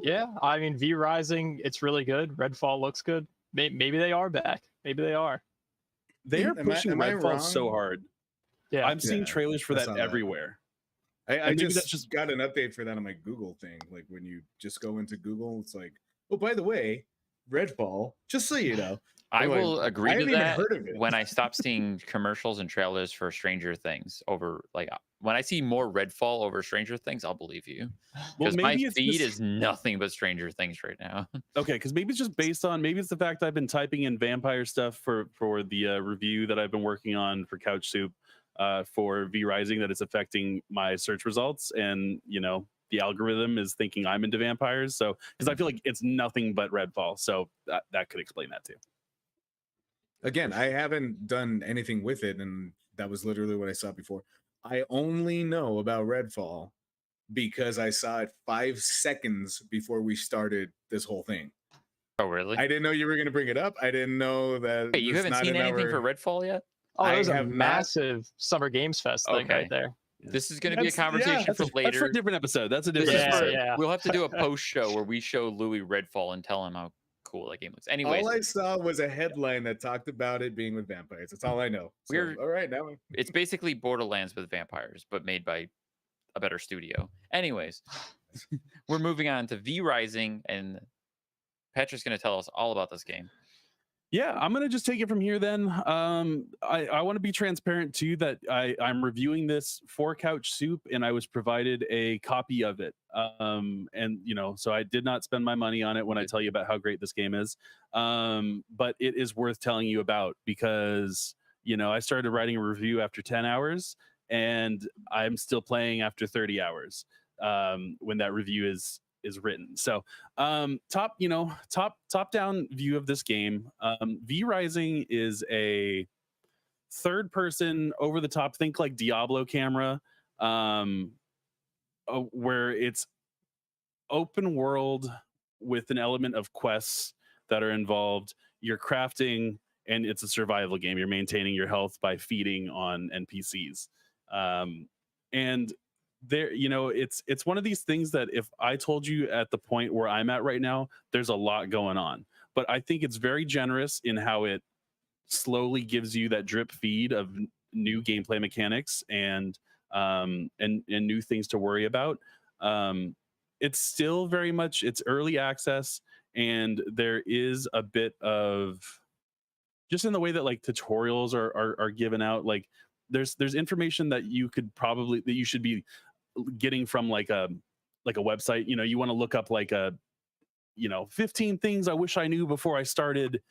C: yeah, I mean, V Rising, it's really good. Redfall looks good. Maybe they are back. Maybe they are.
D: They are pushing Redfall so hard.
C: Yeah.
D: I'm seeing
A: Yeah,
D: trailers for
A: I
D: that
A: saw that.
D: everywhere.
A: I
D: And maybe
A: just,
D: that's just
A: got an update for that on my Google thing. Like when you just go into Google, it's like, oh, by the way, Redfall, just so you know.
B: I
A: I'm like,
B: will
A: I
B: agree to
A: haven't even
B: that
A: heard of it.
B: when I stop seeing commercials and trailers for Stranger Things over like when I see more Redfall over Stranger Things, I'll believe you.
D: well,
B: Because my
D: maybe it's
B: feed
D: just,
B: is nothing but Stranger Things right now.
D: okay, because maybe it's just based on, maybe it's the fact I've been typing in vampire stuff for the review that I've been working on for Couch Soup for V Rising, that it's affecting my search results, and the algorithm is thinking I'm into vampires. So because I feel like it's nothing but Redfall, so that could explain that too.
A: Again, I haven't done anything with it, and that was literally what I saw before. I only know about Redfall because I saw it 5 seconds before we started this whole thing.
B: Oh, really?
A: I didn't know you were going to bring it up. I didn't know that.
B: Wait, you
A: it's
B: haven't
A: not
B: seen
A: in
B: anything
A: our...
B: for Redfall yet?
C: Oh, it
A: I
C: was a
A: have not-
C: massive Summer Games Fest thing
B: Okay.
C: right there.
B: This is going to be a
D: That's- yeah,
B: conversation
D: that's
B: for
D: That's for
B: later.
D: a different episode. That's a
B: This
D: different
B: is
C: Yeah,
B: for,
D: episode.
C: yeah.
B: We'll have to do a post show where we show Louis Redfall and tell him how cool that game looks. Anyways,
A: All I saw was a headline that talked about it being with vampires. That's all I know. So,
B: We're-
A: all right, now
B: it's basically Borderlands with vampires, but made by a better studio. Anyways, we're moving on to V Rising, and Patrick's going to tell us all about this game.
D: Yeah, I'm gonna just take it from here then. I want to be transparent too that I'm reviewing this for Couch Soup, and I was provided a copy of it. And so I did not spend my money on it when I tell you about how great this game is. But it is worth telling you about because I started writing a review after 10 hours, and I'm still playing after 30 hours when that review is written. So top down view of this game. V Rising is a third person over the top, think like Diablo camera, where it's open world with an element of quests that are involved. You're crafting, and it's a survival game. You're maintaining your health by feeding on NPCs. And there, it's one of these things that if I told you at the point where I'm at right now, there's a lot going on, but I think it's very generous in how it slowly gives you that drip feed of new gameplay mechanics and new things to worry about. It's still very much, it's early access, and there is a bit of, just in the way that like tutorials are given out, like there's information that you should be getting from like a website. You want to look up like 15 things I wish I knew before I started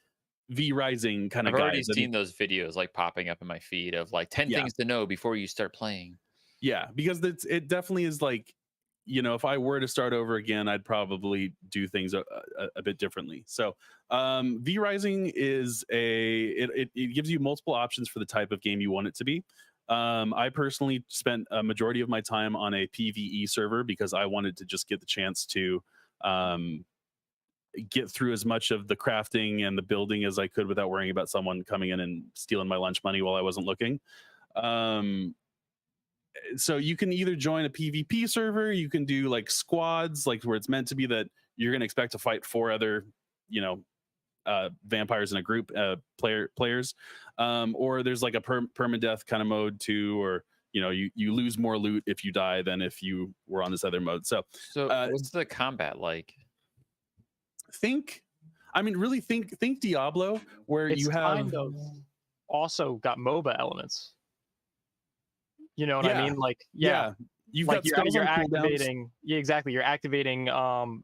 D: V Rising kind of
B: I've
D: guide.
B: already seen those videos like popping up in my feed of like 10 things to know before you start playing.
D: Yeah, because it definitely is like, if I were to start over again, I'd probably do things a bit differently. So V Rising is it gives you multiple options for the type of game you want it to be. I personally spent a majority of my time on a PvE server because I wanted to just get the chance to get through as much of the crafting and the building as I could without worrying about someone coming in and stealing my lunch money while I wasn't looking. So you can either join a PvP server, you can do like squads, like where it's meant to be that you're going to expect to fight 4 other, vampires in a group, players, or there's like a permadeath kind of mode too, or you lose more loot if you die than if you were on this other mode. So
B: what's the combat like?
D: Think Diablo, where
C: It's
D: you have
C: kind of also got MOBA elements. You know what I mean? Like,
D: you've
C: like
D: got spells
C: you're
D: on cooldowns.
C: activating. Yeah, exactly. You're activating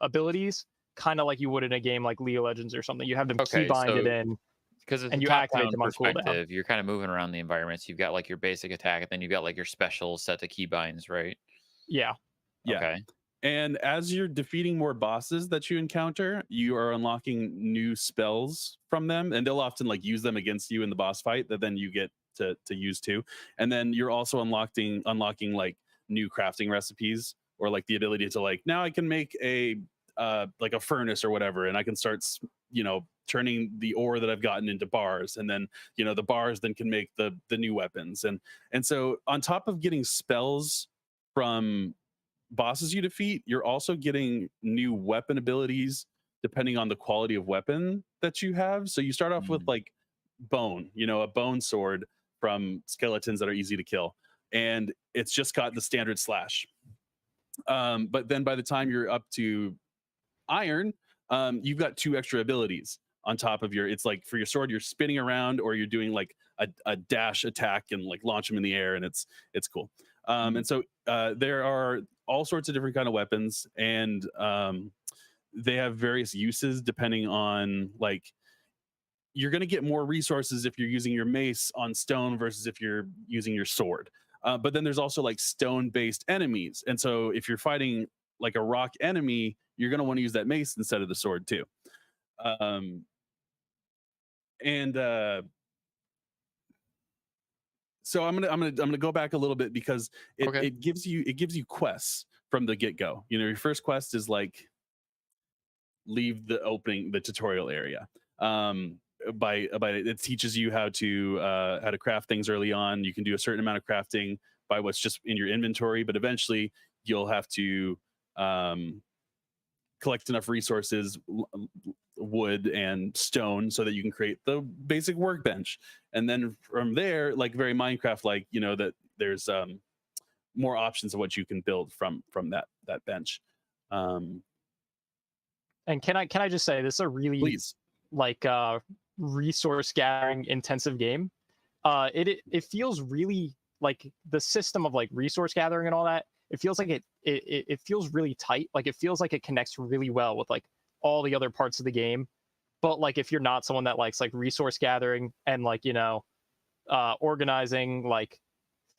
C: abilities, kind of like you would in a game like League of Legends or something. You have them keybinded in,
B: because it's
C: and
B: a
C: you activate them on cooldown.
B: perspective. You're kind of moving around the environments. You've got like your basic attack, and then you've got like your specials set to keybinds, right?
C: Yeah.
B: Okay.
D: And as you're defeating more bosses that you encounter, you are unlocking new spells from them, and they'll often like use them against you in the boss fight that then you get to use too. And then you're also unlocking like new crafting recipes, or like the ability to like, now I can make a like a furnace or whatever, and I can start turning the ore that I've gotten into bars, and then the bars then can make the new weapons. And so on top of getting spells from bosses you defeat, you're also getting new weapon abilities depending on the quality of weapon that you have. So you start off with like bone, a bone sword from skeletons that are easy to kill, and it's just got the standard slash. But then by the time you're up to iron, you've got 2 extra abilities on top of your. It's like for your sword, you're spinning around, or you're doing like a dash attack and like launch them in the air, and it's cool. And so there are all sorts of different kind of weapons, and they have various uses depending on like. You're going to get more resources if you're using your mace on stone versus if you're using your sword. But then there's also like stone-based enemies, and so if you're fighting like a rock enemy, you're going to want to use that mace instead of the sword too. So I'm gonna go back a little bit because it gives you quests from the get-go. You know, your first quest is like leave the tutorial area. By it teaches you how to craft things early on. You can do a certain amount of crafting by what's just in your inventory, but eventually you'll have to collect enough resources, wood and stone, so that you can create the basic workbench. And then from there, like very Minecraft like, you know, that there's more options of what you can build from that bench.
C: And can I just say, this is a really like resource gathering intensive game. It feels really like the system of like resource gathering and all that. It feels like it feels really tight. Like it feels like it connects really well with like all the other parts of the game. But like if you're not someone that likes like resource gathering and like, you know, organizing like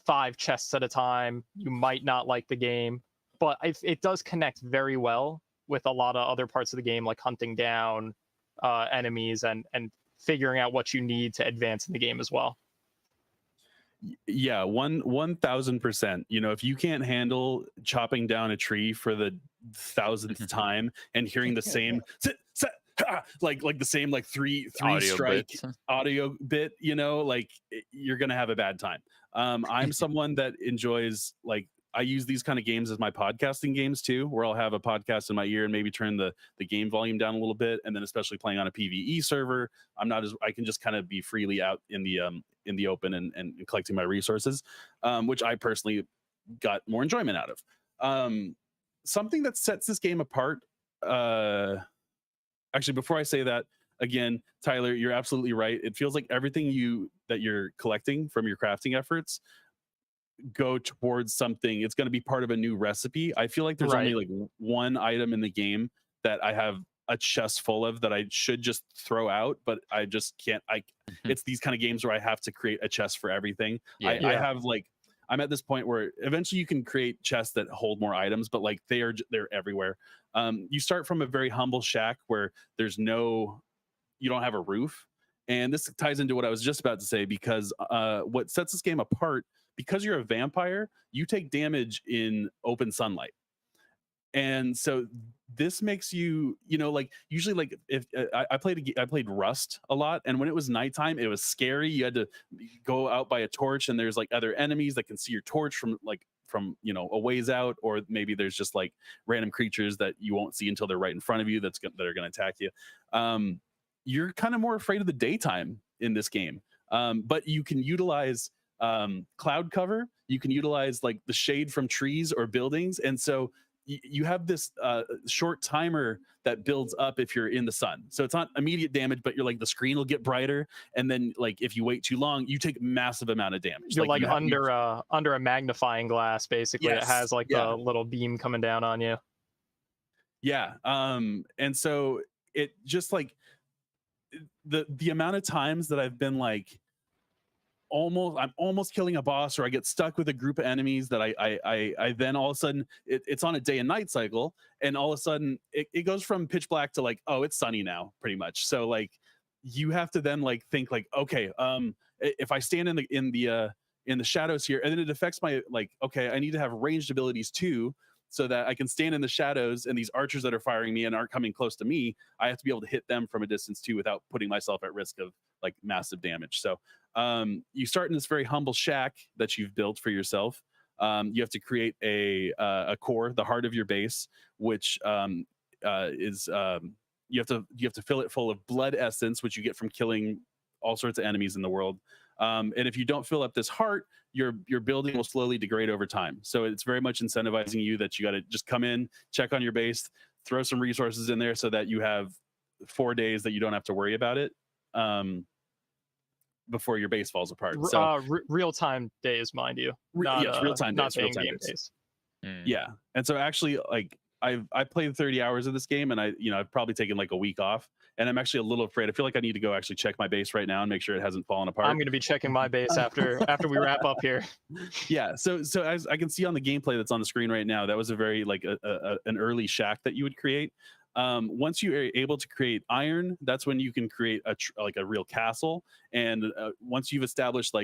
C: 5 chests at a time, you might not like the game. But it does connect very well with a lot of other parts of the game, like hunting down enemies and figuring out what you need to advance in the game as well.
D: Yeah, 1000%. You know, if you can't handle chopping down a tree for the 1000th time and hearing the same like the same like three
B: audio
D: strike
B: bits.
D: audio bit, you know, like you're gonna have a bad time. I'm someone that enjoys, like, I use these kind of games as my podcasting games too, where I'll have a podcast in my ear and maybe turn the game volume down a little bit. And then especially playing on a PvE server, I can just kind of be freely out in the open and collecting my resources, which I personally got more enjoyment out of. Something that sets this game apart, actually, before I say that, again, Tyler, you're absolutely right. It feels like everything that you're collecting from your crafting efforts go towards something. It's going to be part of a new recipe. I feel like there's only like one item in the game that I have a chest full of that I should just throw out, but I just can't. It's these kind of games where I have to create a chest for everything. I have like, I'm at this point where eventually you can create chests that hold more items, but like they're everywhere. You start from a very humble shack where you don't have a roof. And this ties into what I was just about to say, because what sets this game apart, because you're a vampire, you take damage in open sunlight. And so this makes you, you know, like usually, like if I played Rust a lot, and when it was nighttime, it was scary. You had to go out by a torch, and there's like other enemies that can see your torch from you know, a ways out, or maybe there's just like random creatures that you won't see until they're right in front of you that are going to attack you. You're kind of more afraid of the daytime in this game, but you can utilize cloud cover. You can utilize like the shade from trees or buildings, and so you have this short timer that builds up if you're in the sun. So it's not immediate damage, but you're like, the screen will get brighter, and then like if you wait too long, you take massive amount of damage.
C: You're like under a magnifying glass, basically. Yes, it has like the little beam coming down on you.
D: Yeah. And so it just like the amount of times that I've been like, I'm almost killing a boss, or I get stuck with a group of enemies that I then all of a sudden it's on a day and night cycle, and all of a sudden it goes from pitch black to like, oh, it's sunny now, pretty much. So like you have to then like think like, okay, if I stand in the shadows here, and then it affects my, like, okay, I need to have ranged abilities too, so that I can stand in the shadows, and these archers that are firing me and aren't coming close to me, I have to be able to hit them from a distance too, without putting myself at risk of like massive damage. So you start in this very humble shack that you've built for yourself. You have to create a core, the heart of your base, which is you have to fill it full of blood essence, which you get from killing all sorts of enemies in the world. And if you don't fill up this heart, your building will slowly degrade over time. So it's very much incentivizing you that you got to just come in, check on your base, throw some resources in there so that you have 4 days that you don't have to worry about it before your base falls apart. So
C: real-time days, mind you.
D: yes, real-time
C: not
D: days.
C: in-game days.
D: Yeah. And so actually, like, I played 30 hours of this game, and I've probably taken like a week off, and I'm actually a little afraid. I feel like I need to go actually check my base right now and make sure it hasn't fallen apart.
C: I'm going to be checking my base after we wrap up here.
D: Yeah. So as I can see on the gameplay that's on the screen right now, that was a very like an early shack that you would create. Once you are able to create iron, that's when you can create a real castle. And once you've established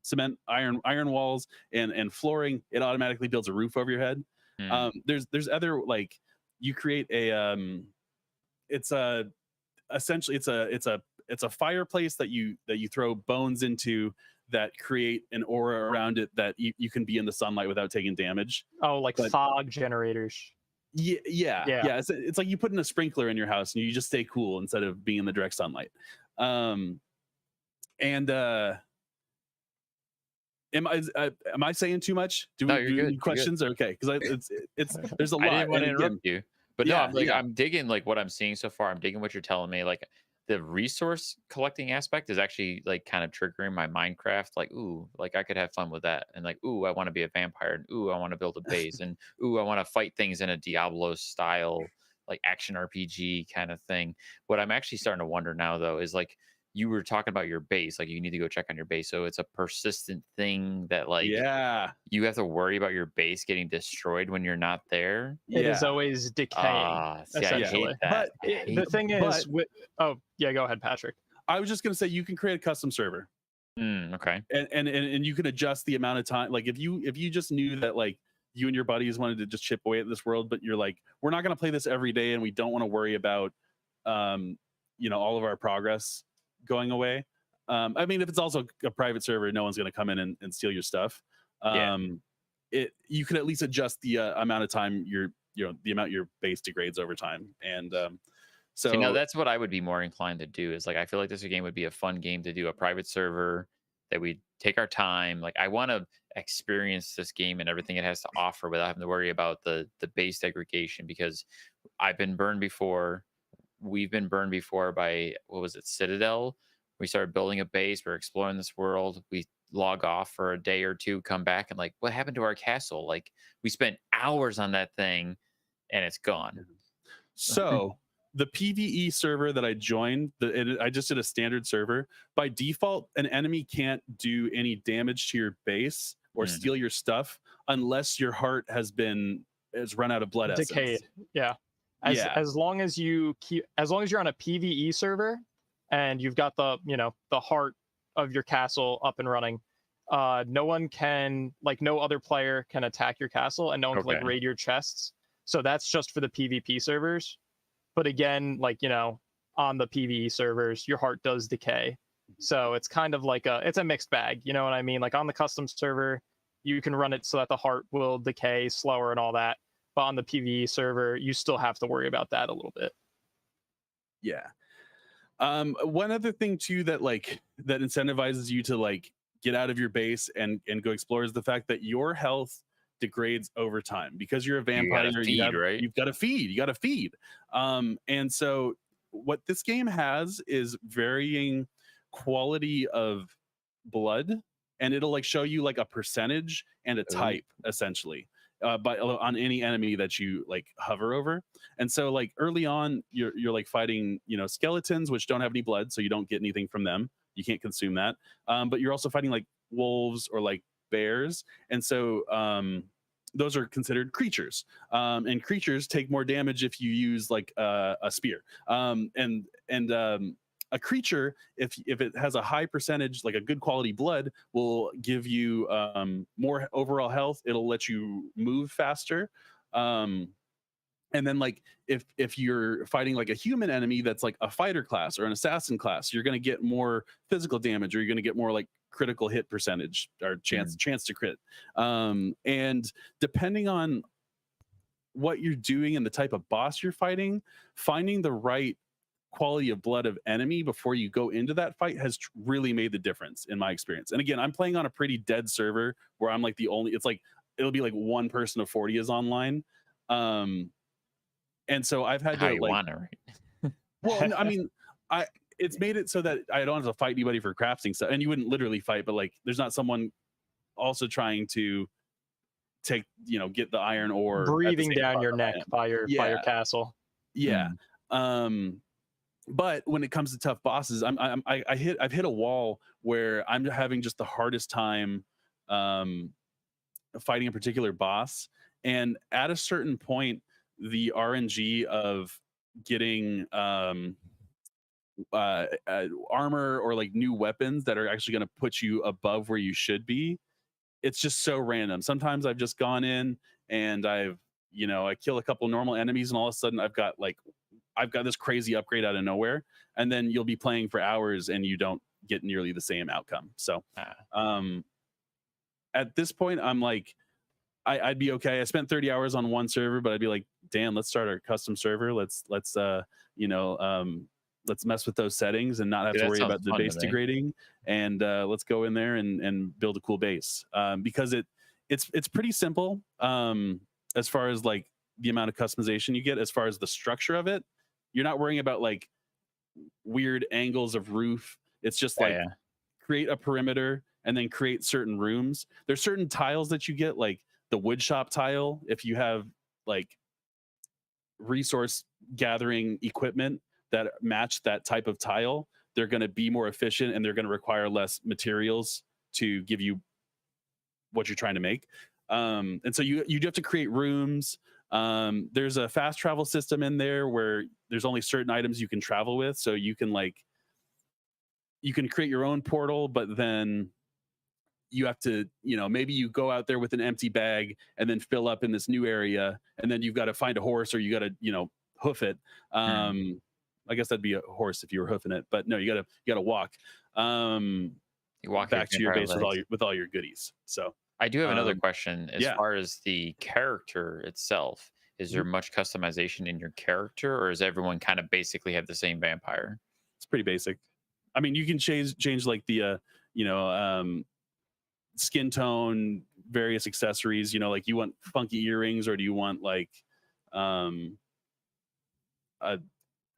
D: cement, iron walls and flooring, it automatically builds a roof over your head. There's other, like, you create a essentially it's a fireplace that you throw bones into that create an aura around it that you can be in the sunlight without taking damage.
C: Oh, like fog generators.
D: Yeah. It's like you put in a sprinkler in your house and you just stay cool instead of being in the direct sunlight. Am I saying too much? Do we need questions? Okay, because it's there's a lot.
B: I didn't want to interrupt you, but no, I'm digging like what I'm seeing so far. I'm digging what you're telling me. Like the resource collecting aspect is actually like kind of triggering my Minecraft. Like, ooh, like I could have fun with that, and like, ooh, I want to be a vampire, and ooh, I want to build a base, and ooh, I want to fight things in a Diablo style, like action RPG kind of thing. What I'm actually starting to wonder now, though, is like, you were talking about your base, like you need to go check on your base. So it's a persistent thing that like you have to worry about your base getting destroyed when you're not there.
C: It is always decaying. Essentially.
D: But
C: the thing is, go ahead, Patrick.
D: I was just gonna say you can create a custom server.
B: Okay.
D: And you can adjust the amount of time. Like if you just knew that like you and your buddies wanted to just chip away at this world, but you're like, we're not gonna play this every day, and we don't want to worry about all of our progress going away. I mean, if it's also a private server, no one's going to come in and steal your stuff. You can at least adjust the amount of time the amount your base degrades over time. And so
B: that's what I would be more inclined to do. Is like, I feel like this game would be a fun game to do, a private server that we take our time. Like, I want to experience this game and everything it has to offer without having to worry about the base degradation, because I've been burned before. We've been burned before by, what was it, Citadel? We started building a base. We're exploring this world. We log off for a day or two, come back, and like, what happened to our castle? Like, we spent hours on that thing and it's gone.
D: So the PvE server that I joined, I just did a standard server. By default, an enemy can't do any damage to your base or steal your stuff unless your heart has run out of blood essence.
C: Decayed. Yeah. As long as you're on a PvE server and you've got the heart of your castle up and running, no one can, like, no other player can attack your castle, and no one can like raid your chests. So that's just for the PvP servers. But again, like, on the PvE servers, your heart does decay. So it's kind of like it's a mixed bag. You know what I mean? Like on the custom server, you can run it so that the heart will decay slower and all that. But on the PvE server, you still have to worry about that a little bit.
D: Yeah. One other thing too that incentivizes you to like get out of your base and go explore is the fact that your health degrades over time because you're a vampire. You've got to feed. And so what this game has is varying quality of blood, and it'll like show you like a percentage and a type essentially. On any enemy that you like hover over. And so like early on you're like fighting skeletons which don't have any blood, so you don't get anything from them, you can't consume that, but you're also fighting like wolves or like bears, and so those are considered creatures, and creatures take more damage if you use like a spear, and a creature, if it has a high percentage, like a good quality blood, will give you more overall health. It'll let you move faster. And then like if you're fighting like a human enemy that's like a fighter class or an assassin class, you're going to get more physical damage, or you're going to get more like critical hit percentage or chance to crit. And depending on what you're doing and the type of boss you're fighting, finding the right quality of blood of enemy before you go into that fight has really made the difference in my experience. And again, I'm playing on a pretty dead server where I'm like the only, it's like, it'll be like one person of 40 is online. And so I've had
B: How
D: to
B: you
D: like,
B: want it, right?
D: well, I mean, it's made it so that I don't have to fight anybody for crafting stuff. And you wouldn't literally fight, but like, there's not someone also trying to take, get the iron ore
C: breathing down your neck by your castle.
D: Yeah. But when it comes to tough bosses, I've hit a wall where I'm having just the hardest time fighting a particular boss. And at a certain point, the RNG of getting armor or like new weapons that are actually going to put you above where you should be, it's just so random. Sometimes I've just gone in and I kill a couple normal enemies, and all of a sudden I've got this crazy upgrade out of nowhere, and then you'll be playing for hours and you don't get nearly the same outcome. So at this point, I'm like, I'd be okay. I spent 30 hours on one server, but I'd be like, damn, let's start our custom server. Let's mess with those settings and not have to worry about the base degrading. And let's go in there and build a cool base, because it's pretty simple as far as like the amount of customization you get. As far as the structure of it, you're not worrying about like weird angles of roof. It's just create a perimeter and then create certain rooms. There's certain tiles that you get, like the wood shop tile. If you have like resource gathering equipment that match that type of tile, they're going to be more efficient and they're going to require less materials to give you what you're trying to make. And so you do have to create rooms. There's a fast travel system in there where there's only certain items you can travel with. So you can create your own portal, but then you have to, maybe you go out there with an empty bag and then fill up in this new area. And then you've got to find a horse, or you got to, hoof it. I guess that'd be a horse if you were hoofing it, but no, you gotta walk. You walk back to your base with all your goodies. So
B: I do have another question. As far as the character itself, is there much customization in your character, or does everyone kind of basically have the same vampire?
D: It's pretty basic. I mean, you can change like the skin tone, various accessories. Like you want funky earrings, or do you want like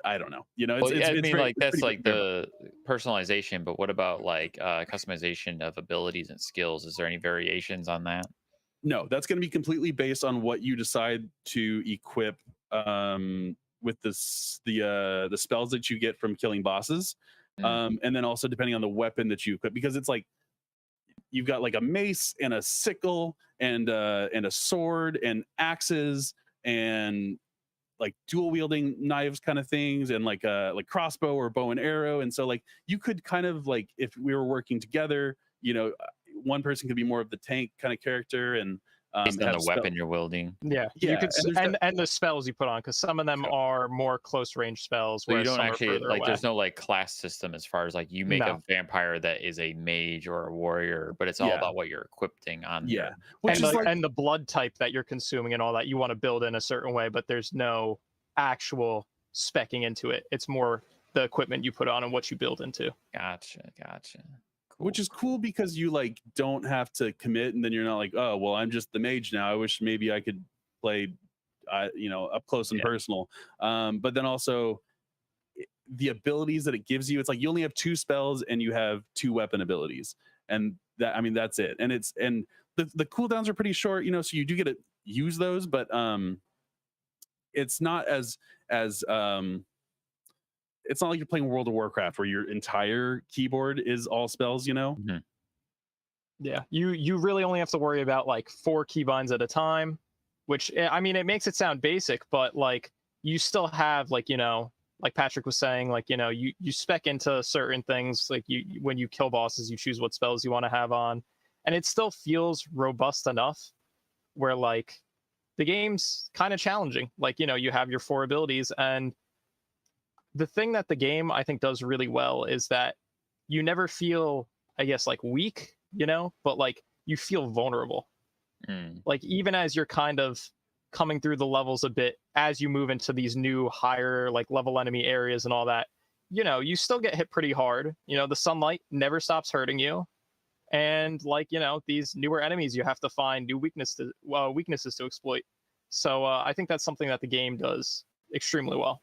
D: I don't know.
B: That's like the personalization, but what about like customization of abilities and skills? Is there any variations on that?
D: No, that's going to be completely based on what you decide to equip with the spells that you get from killing bosses, and then also depending on the weapon that you equip, because it's like you've got like a mace and a sickle and a sword and axes and like dual wielding knives kind of things, and like crossbow or bow and arrow. And so like you could kind of like, if we were working together, one person could be more of the tank kind of character, and
B: based on the weapon you're wielding.
C: Yeah, you could, and the spells you put on, because some of them are more close range spells.
B: So you don't actually like. There's no like class system as far as like you make a vampire that is a mage or a warrior, but it's all about what you're equipping on.
D: Yeah,
C: and the blood type that you're consuming and all that you want to build in a certain way, but there's no actual speccing into it. It's more the equipment you put on and what you build into.
B: Gotcha.
D: Which is cool, because you like don't have to commit, and then you're not like, oh well, I'm just the mage now. I wish maybe I could play, up close and personal. But then also the abilities that it gives you, it's like you only have 2 spells and you have 2 weapon abilities, and that's it. And the cooldowns are pretty short, so you do get to use those, but it's not as it's not like you're playing World of Warcraft where your entire keyboard is all spells,
B: Mm-hmm.
C: Yeah, you really only have to worry about like 4 keybinds at a time, which, I mean, it makes it sound basic, but like you still have like, like Patrick was saying, like, you spec into certain things. Like when you kill bosses, you choose what spells you want to have on, and it still feels robust enough where like the game's kind of challenging. Like, you have your 4 abilities, and the thing that the game I think does really well is that you never feel, I guess, like weak, but like you feel vulnerable. Like even as you're kind of coming through the levels a bit as you move into these new higher like level enemy areas and all that, you still get hit pretty hard. The sunlight never stops hurting you. And like, these newer enemies, you have to find new weaknesses to exploit. So I think that's something that the game does extremely well.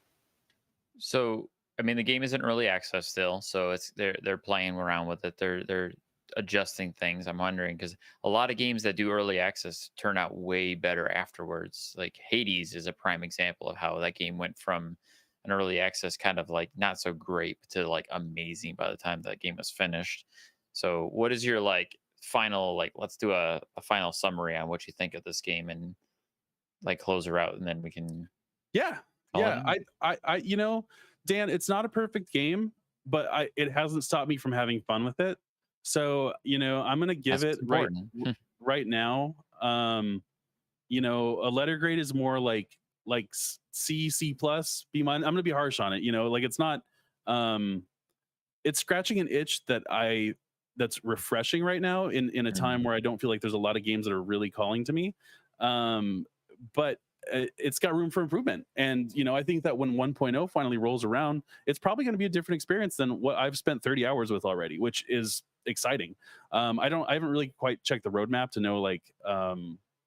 B: So, I mean, the game is in early access still, so they're playing around with it. They're adjusting things. I'm wondering because a lot of games that do early access turn out way better afterwards. Like Hades is a prime example of how that game went from an early access kind of like not so great to like amazing by the time that game was finished. So, what is your like final like? Let's do a final summary on what you think of this game and like close her out, and then we can.
D: Yeah. Dan, it's not a perfect game, but it hasn't stopped me from having fun with it. So, I'm gonna give
B: That's
D: it right now. A letter grade is more like C plus B minus. I'm gonna be harsh on it. Like it's not. It's scratching an itch that's refreshing right now in a time where I don't feel like there's a lot of games that are really calling to me. But it's got room for improvement. And, I think that when 1.0 finally rolls around, it's probably going to be a different experience than what I've spent 30 hours with already, which is exciting. I haven't really quite checked the roadmap to know like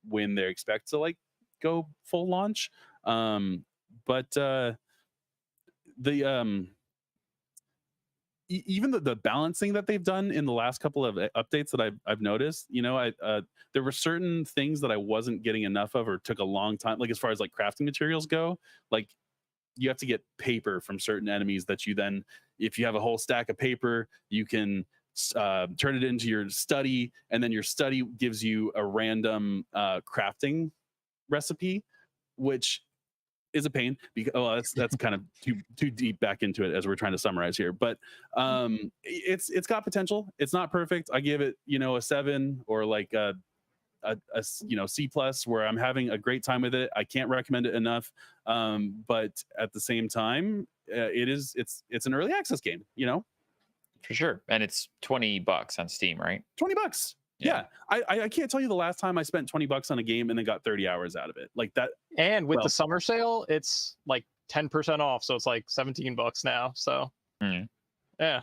D: when they expect to like go full launch. But even the balancing that they've done in the last couple of updates that I've noticed, there were certain things that I wasn't getting enough of or took a long time, like as far as like crafting materials go, like you have to get paper from certain enemies that you then, if you have a whole stack of paper, you can turn it into your study, and then your study gives you a random crafting recipe, which is a pain because that's kind of too deep back into it as we're trying to summarize here. But it's got potential. It's not perfect. I give it a 7 or like a C plus, where I'm having a great time with it. I can't recommend it enough. But at the same time, it's an early access game.
B: For sure, and it's $20 on Steam, right?
D: $20. Yeah. I can't tell you the last time I spent $20 on a game and then got 30 hours out of it like that.
C: And with the summer sale, it's like 10% off, so it's like $17 now. So yeah,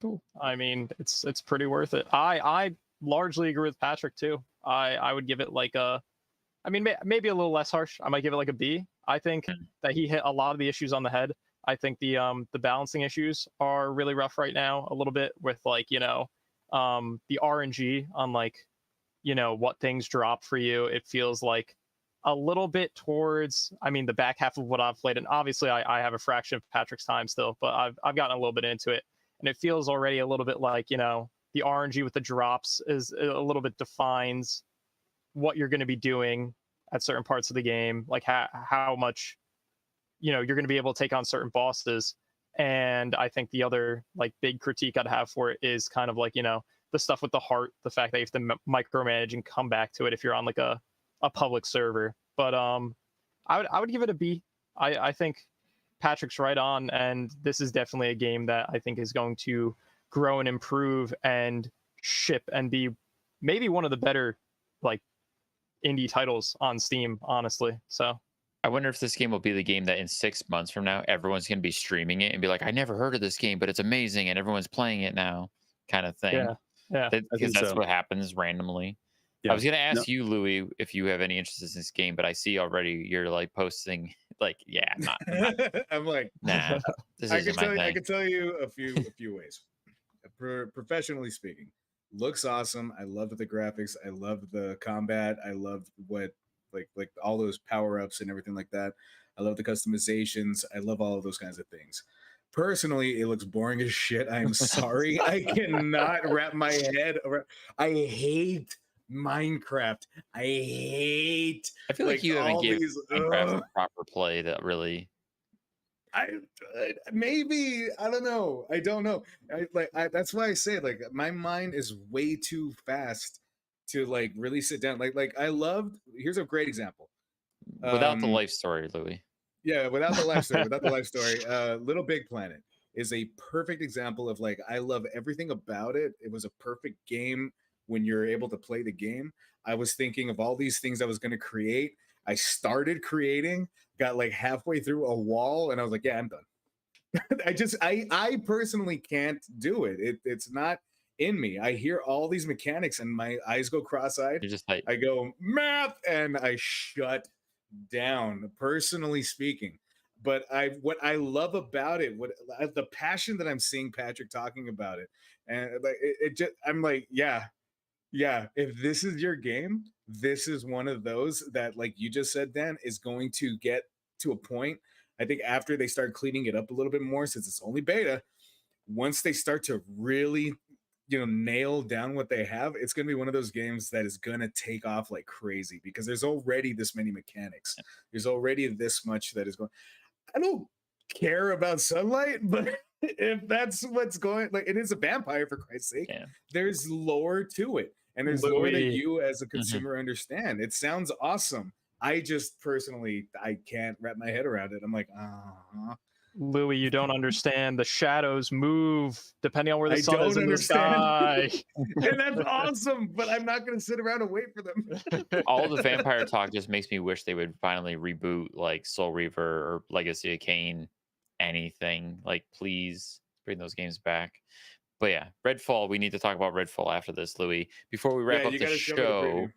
C: cool. I mean, it's pretty worth it. I largely agree with Patrick too. I would give it like maybe a little less harsh. I might give it like a B. I think that he hit a lot of the issues on the head. I think the balancing issues are really rough right now, a little bit with like the RNG on like what things drop for you. It feels like a little bit towards the back half of what I've played, and obviously I have a fraction of Patrick's time still, but I've gotten a little bit into it, and it feels already a little bit like the RNG with the drops is a little bit defines what you're going to be doing at certain parts of the game, like how much you're going to be able to take on certain bosses. And I think the other like big critique I'd have for it is kind of like the stuff with the heart, the fact that you have to micromanage and come back to it if you're on like a public server. But I would give it a B. I think Patrick's right on, and this is definitely a game that I think is going to grow and improve and ship and be maybe one of the better like indie titles on Steam, honestly. So
B: I wonder if this game will be the game that in 6 months from now everyone's going to be streaming it and be like, I never heard of this game, but it's amazing and everyone's playing it now, kind of thing.
C: Yeah,
B: because that's what happens randomly. I was going to ask you, Louis, if you have any interest in this game, but I see already you're like posting like, yeah, I'm not.
A: I'm like,
B: nah. This isn't my thing.
A: I can tell you a few ways. Professionally speaking, looks awesome. I love the graphics. I love the combat. I love what like all those power-ups and everything like that. I love the customizations. I love all of those kinds of things. Personally, it looks boring as shit. I'm sorry. I cannot wrap my head around. I hate Minecraft. I
B: feel like you haven't given Minecraft proper play that really.
A: Maybe I don't know. I don't know. That's why I say like my mind is way too fast to like really sit down. Like I loved. Here's a great example.
B: Without the life story, Louis.
A: Yeah, without the life story. Little Big Planet is a perfect example of like I love everything about it. It was a perfect game when you're able to play the game. I was thinking of all these things I was going to create, I started creating, got like halfway through a wall, and I was like, yeah, I'm done. I personally can't do it. It's not in me. I hear all these mechanics and my eyes go cross-eyed.
B: You're just like,
A: I go math and I shut down, personally speaking. But what I love about it, the passion that I'm seeing Patrick talking about it, and like it just, I'm like, yeah, yeah. If this is your game, this is one of those that, like you just said, Dan, is going to get to a point. I think after they start cleaning it up a little bit more, since it's only beta, once they start to really, nail down what they have, it's going to be one of those games that is going to take off like crazy, because there's already this many mechanics. There's already this much that is going. I don't care about sunlight, but if that's what's going, like, it is a vampire, for Christ's sake.
B: yeah.
A: There's lore to it, and there's lore that
C: Louis.
A: you as a consumer understand. It sounds awesome. I just personally, I can't wrap my head around it. I'm like,
C: Louis, you don't understand. The shadows move depending on where the
A: I
C: sun is
A: don't
C: in the sky.
A: and that's awesome, but I'm not going to sit around and wait for them.
B: All the vampire talk just makes me wish they would finally reboot like Soul Reaver or Legacy of Kain, anything. Like, please bring those games back. But yeah, Redfall, we need to talk about Redfall after this, Louis. Before we wrap up the show,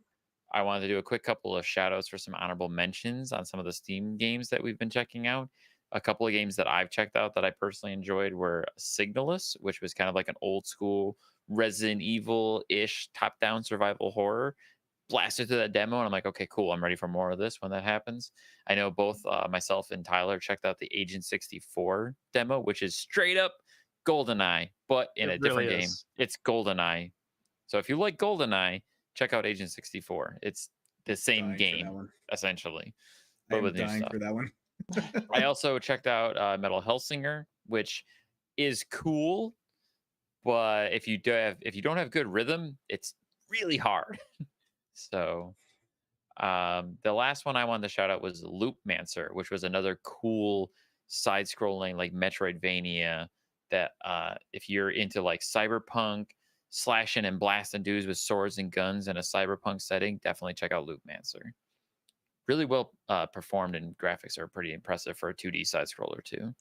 B: I wanted to do a quick couple of shout outs for some honorable mentions on some of the Steam games that we've been checking out. A couple of games that I've checked out that I personally enjoyed were Signalus, which was kind of like an old school Resident Evil-ish top-down survival horror. Blasted through that demo, and I'm like, okay, cool. I'm ready for more of this when that happens. I know both myself and Tyler checked out the Agent 64 demo, which is straight up GoldenEye, but in a different game. It's GoldenEye. So if you like GoldenEye, check out Agent 64. It's the same game, essentially.
A: But with new stuff. For that one.
B: I also checked out Metal Hellsinger, which is cool, but if you don't have good rhythm, it's really hard. So the last one I wanted to shout out was Loopmancer, which was another cool side-scrolling like Metroidvania that if you're into like cyberpunk, slashing and blasting dudes with swords and guns in a cyberpunk setting, definitely check out Loopmancer. Really well performed, and graphics are pretty impressive for a 2D side scroller too.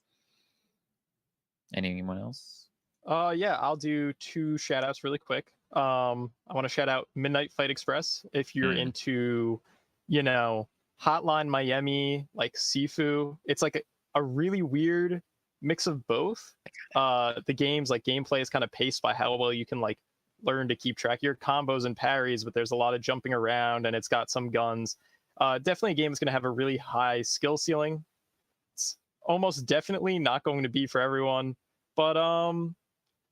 B: Anyone else?
C: Yeah, I'll do 2 shout outs really quick. I want to shout out Midnight Fight Express if you're into, Hotline Miami, like Sifu. It's like a really weird mix of both. The game's like gameplay is kind of paced by how well you can like learn to keep track of your combos and parries, but there's a lot of jumping around, and it's got some guns. Definitely a game that's going to have a really high skill ceiling. It's almost definitely not going to be for everyone, but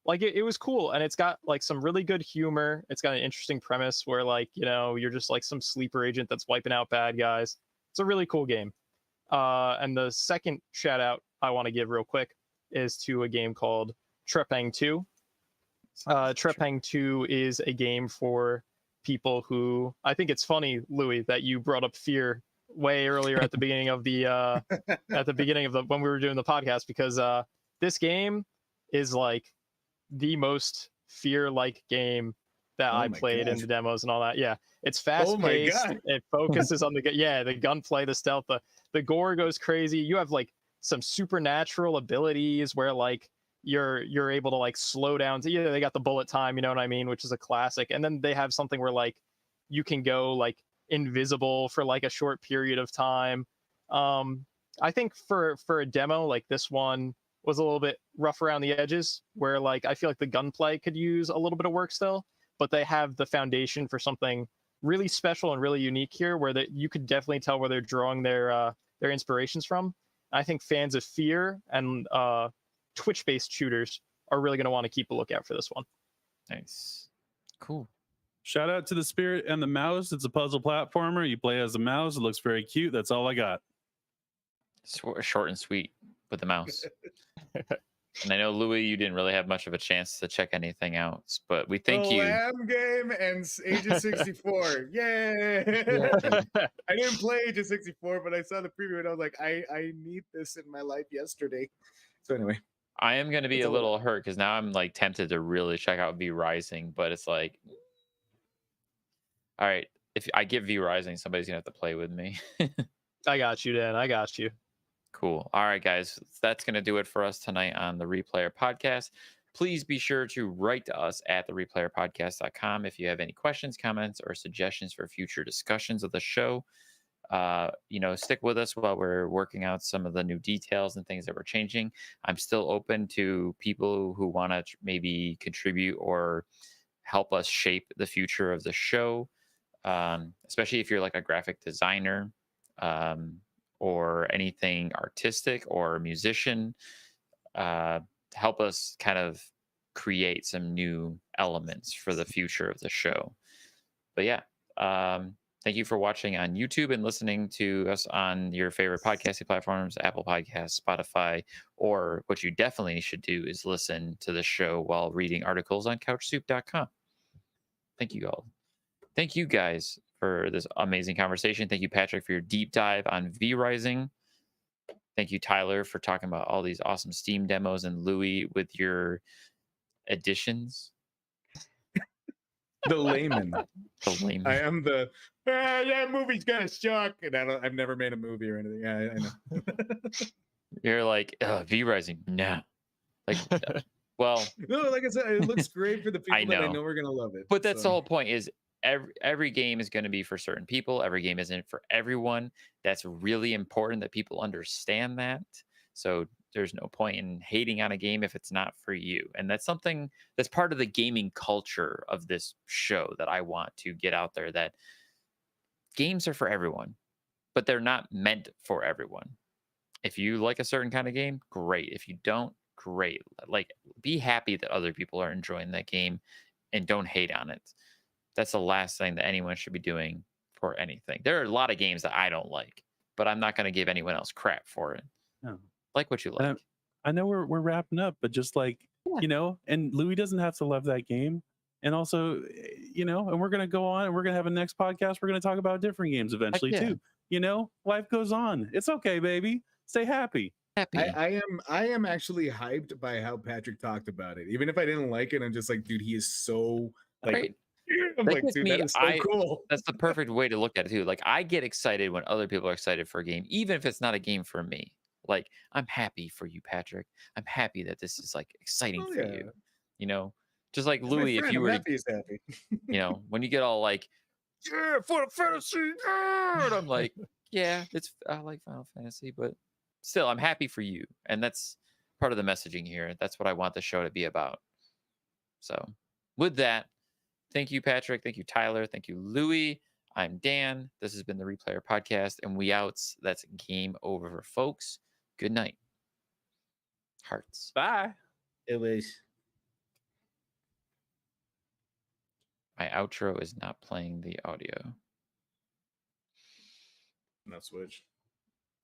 C: like it was cool, and it's got like some really good humor. It's got an interesting premise where like, you're just like some sleeper agent that's wiping out bad guys. It's a really cool game. And the second shout out I want to give real quick is to a game called Trepang 2. Trepang 2 is a game for people who, I think it's funny, Louis, that you brought up fear way earlier at the beginning of the when we were doing the podcast, because this game is like the most fear-like game that I played in the demos and all that. Yeah, it's fast-paced. It focuses on the gunplay, the stealth, the gore goes crazy. You have like some supernatural abilities where like you're able to like slow down. So, they got the bullet time, you know what I mean, which is a classic. And then they have something where like you can go like invisible for like a short period of time. I think for a demo like this one was a little bit rough around the edges, where like I feel like the gunplay could use a little bit of work still, but they have the foundation for something really special and really unique here, where that you could definitely tell where they're drawing their inspirations from. I think fans of Fear and Twitch-based shooters are really going to want to keep a lookout for this one.
B: Nice. Cool.
D: Shout out to The Spirit and the Mouse. It's a puzzle platformer. You play as a mouse. It looks very cute. That's all I got.
B: Short and sweet with the mouse. And I know, Louis, you didn't really have much of a chance to check anything out, but we thank you.
A: Lamb game and Agent 64. Yay! I didn't play Agent 64, but I saw the preview and I was like, I need this in my life yesterday. So anyway.
B: I am going to be a little hurt because now I'm like tempted to really check out V Rising, but it's like, all right, if I get V Rising, somebody's gonna have to play with me.
C: I got you, Dan. I got you.
B: Cool. All right, guys. That's going to do it for us tonight on the Replayer Podcast. Please be sure to write to us at thereplayerpodcast.com if you have any questions, comments, or suggestions for future discussions of the show. Stick with us while we're working out some of the new details and things that we're changing. I'm still open to people who want to maybe contribute or help us shape the future of the show, especially if you're like a graphic designer. Or anything artistic or musician, help us kind of create some new elements for the future of the show. But yeah, thank you for watching on YouTube and listening to us on your favorite podcasting platforms, Apple Podcasts, Spotify, or what you definitely should do is listen to the show while reading articles on couchsoup.com. Thank you all. Thank you guys for this amazing conversation. Thank you, Patrick, for your deep dive on V Rising. Thank you, Tyler, for talking about all these awesome Steam demos, and Louis with your additions.
A: The layman.
B: The layman.
A: I am the that movie's gonna suck, and I've never made a movie or anything. I know.
B: You're like V Rising, no. Like, well,
A: no, like I said, it looks great for the people that I know are gonna love it.
B: But that's the whole point. Is every game is going to be for certain people. Every game isn't for everyone. That's really important that people understand that. So there's no point in hating on a game if it's not for you. And that's something that's part of the gaming culture of this show that I want to get out there, that games are for everyone, but they're not meant for everyone. If you like a certain kind of game, great. If you don't, great. Like, be happy that other people are enjoying that game and don't hate on it. That's the last thing that anyone should be doing for anything. There are a lot of games that I don't like, but I'm not going to give anyone else crap for it.
D: No.
B: Like what you like.
D: I know we're wrapping up, but just like, and Louis doesn't have to love that game. And also, and we're going to go on and we're going to have a next podcast. We're going to talk about different games eventually too. Life goes on. It's okay, baby. Stay happy.
A: I am actually hyped by how Patrick talked about it. Even if I didn't like it, I'm just like, dude, he is so like.
B: Right.
A: I'm like, dude, that is so cool.
B: That's the perfect way to look at it too. Like, I get excited when other people are excited for a game, even if it's not a game for me. Like, I'm happy for you, Patrick. I'm happy that this is like exciting for you. Just like Louis, if you were
A: happy.
B: when you get all like, yeah, Final Fantasy, yeah! And I'm like, yeah, I like Final Fantasy, but still, I'm happy for you. And that's part of the messaging here. That's what I want the show to be about. So with that, thank you, Patrick. Thank you, Tyler. Thank you, Louis. I'm Dan. This has been the Replayer Podcast, and we outs. That's game over, folks. Good night. Hearts.
D: Bye.
A: It was.
B: My outro is not playing the audio.
A: No switch.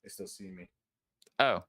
A: They still see me.
B: Oh.